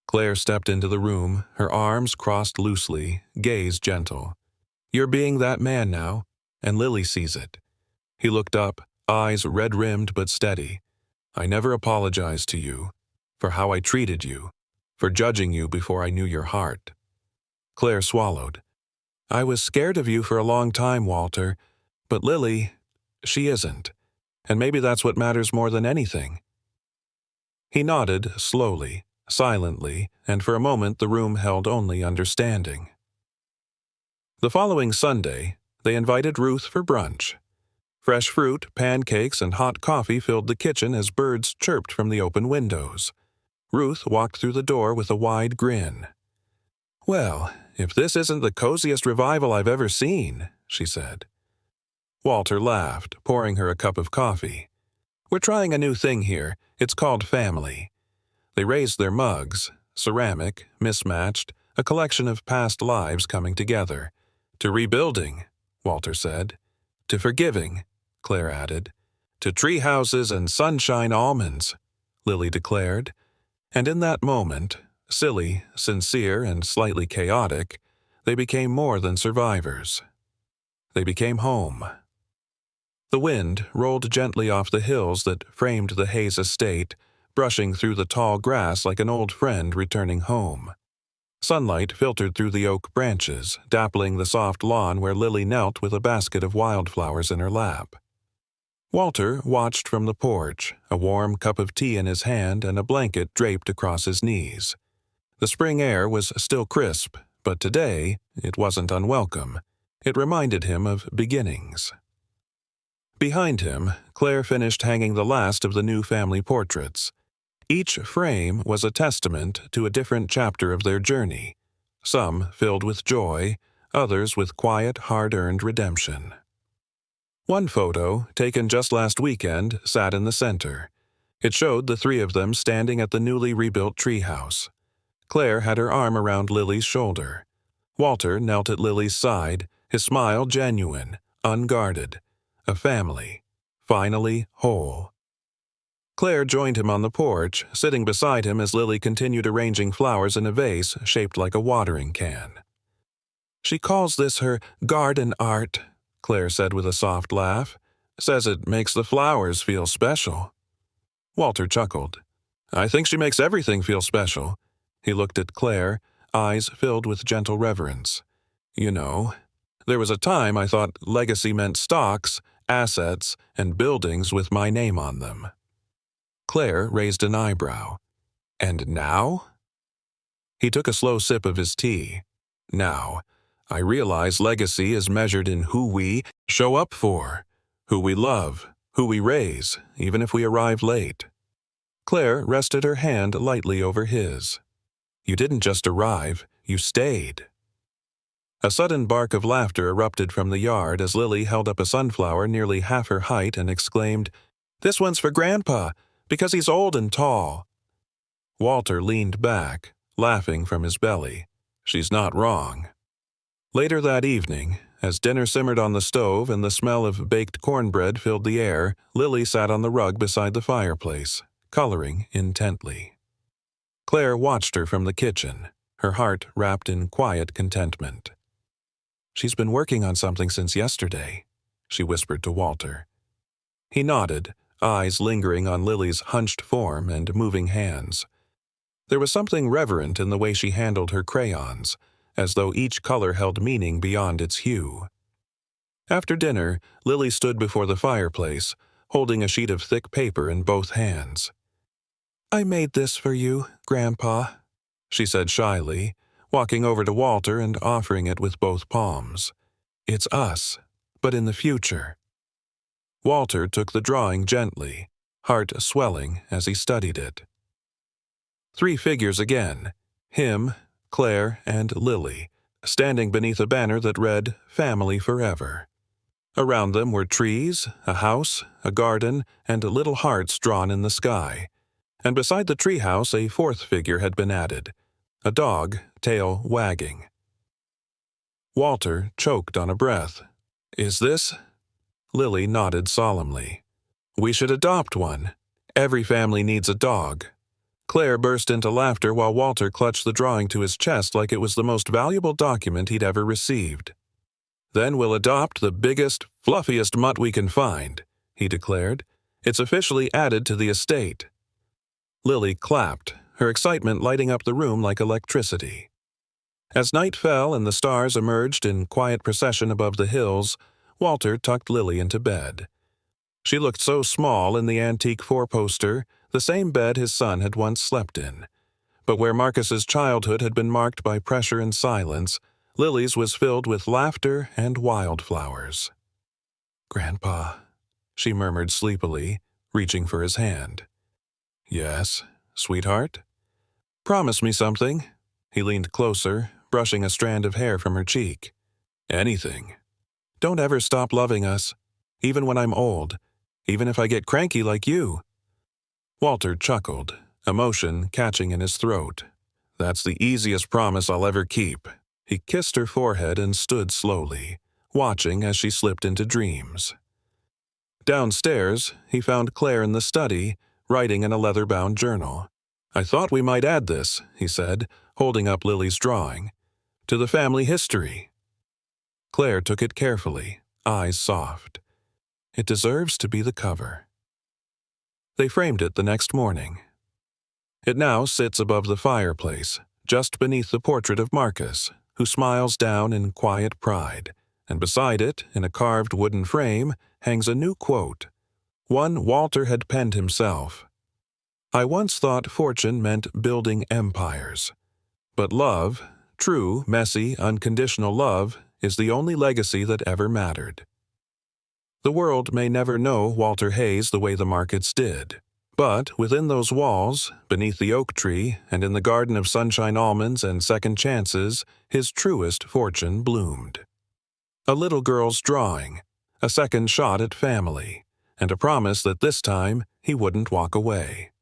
Claire stepped into the room, her arms crossed loosely, gaze gentle. You're being that man now, and Lily sees it. He looked up, eyes red-rimmed but steady. I never apologized to you, for how I treated you, for judging you before I knew your heart. Claire swallowed. I was scared of you for a long time, Walter, but Lily, she isn't, and maybe that's what matters more than anything. He nodded slowly, silently, and for a moment the room held only understanding. The following Sunday, they invited Ruth for brunch. Fresh fruit, pancakes, and hot coffee filled the kitchen as birds chirped from the open windows. Ruth walked through the door with a wide grin. Well, if this isn't the coziest revival I've ever seen, she said. Walter laughed, pouring her a cup of coffee. We're trying a new thing here. It's called family. They raised their mugs, ceramic, mismatched, a collection of past lives coming together. To rebuilding, Walter said. To forgiving, Claire added. To tree houses and sunshine almonds, Lily declared. And in that moment, silly, sincere, and slightly chaotic, They became more than survivors. They became home. The wind rolled gently off the hills that framed the Hayes estate, brushing through the tall grass like an old friend returning home. Sunlight filtered through the oak branches, dappling the soft lawn where Lily knelt with a basket of wildflowers in her lap. Walter watched from the porch, a warm cup of tea in his hand and a blanket draped across his knees. The spring air was still crisp, but today it wasn't unwelcome. It reminded him of beginnings. Behind him, Claire finished hanging the last of the new family portraits. Each frame was a testament to a different chapter of their journey, some filled with joy, others with quiet, hard-earned redemption. One photo, taken just last weekend, sat in the center. It showed the three of them standing at the newly rebuilt treehouse. Claire had her arm around Lily's shoulder. Walter knelt at Lily's side, his smile genuine, unguarded. A family, finally whole. Claire joined him on the porch, sitting beside him as Lily continued arranging flowers in a vase shaped like a watering can. "She calls this her garden art," Claire said with a soft laugh. "Says it makes the flowers feel special." Walter chuckled. "I think she makes everything feel special." He looked at Claire, eyes filled with gentle reverence. "You know, there was a time I thought legacy meant stocks, assets, and buildings with my name on them." Claire raised an eyebrow. "And now?" He took a slow sip of his tea. "Now, I realize legacy is measured in who we show up for, who we love, who we raise, even if we arrive late." Claire rested her hand lightly over his. "You didn't just arrive, you stayed." A sudden bark of laughter erupted from the yard as Lily held up a sunflower nearly half her height and exclaimed, "This one's for Grandpa, because he's old and tall." Walter leaned back, laughing from his belly. She's not wrong. Later that evening, as dinner simmered on the stove and the smell of baked cornbread filled the air, Lily sat on the rug beside the fireplace, coloring intently. Claire watched her from the kitchen, her heart wrapped in quiet contentment. "She's been working on something since yesterday," she whispered to Walter. He nodded, eyes lingering on Lily's hunched form and moving hands. There was something reverent in the way she handled her crayons, as though each color held meaning beyond its hue. After dinner, Lily stood before the fireplace, holding a sheet of thick paper in both hands. "I made this for you, Grandpa," she said shyly, walking over to Walter and offering it with both palms. "It's us, but in the future." Walter took the drawing gently, heart swelling as he studied it. 3 figures again, him, Claire, and Lily, standing beneath a banner that read, "Family Forever." Around them were trees, a house, a garden, and little hearts drawn in the sky. And beside the treehouse a 4th figure had been added, a dog, tail wagging. Walter choked on a breath. "Is this?" Lily nodded solemnly. "We should adopt one. Every family needs a dog." Claire burst into laughter while Walter clutched the drawing to his chest like it was the most valuable document he'd ever received. "Then we'll adopt the biggest, fluffiest mutt we can find," he declared. "It's officially added to the estate." Lily clapped, her excitement lighting up the room like electricity. As night fell and the stars emerged in quiet procession above the hills, Walter tucked Lily into bed. She looked so small in the antique 4-poster, the same bed his son had once slept in. But where Marcus's childhood had been marked by pressure and silence, Lily's was filled with laughter and wildflowers. "Grandpa," she murmured sleepily, reaching for his hand. "Yes, sweetheart?" "Promise me something." He leaned closer, brushing a strand of hair from her cheek. "Anything." "Don't ever stop loving us, even when I'm old, even if I get cranky like you." Walter chuckled, emotion catching in his throat. "That's the easiest promise I'll ever keep." He kissed her forehead and stood slowly, watching as she slipped into dreams. Downstairs, he found Claire in the study, writing in a leather-bound journal. "I thought we might add this," he said, holding up Lily's drawing. to the family history. Claire took it carefully, eyes soft. It deserves to be the cover. They framed it the next morning. It now sits above the fireplace, just beneath the portrait of Marcus, who smiles down in quiet pride, and beside it, in a carved wooden frame, hangs a new quote, one Walter had penned himself. "I once thought fortune meant building empires. But love, true, messy, unconditional love, is the only legacy that ever mattered." The world may never know Walter Hayes the way the markets did. But within those walls, beneath the oak tree, and in the garden of sunshine almonds and second chances, his truest fortune bloomed. A little girl's drawing, a second shot at family, and a promise that this time he wouldn't walk away.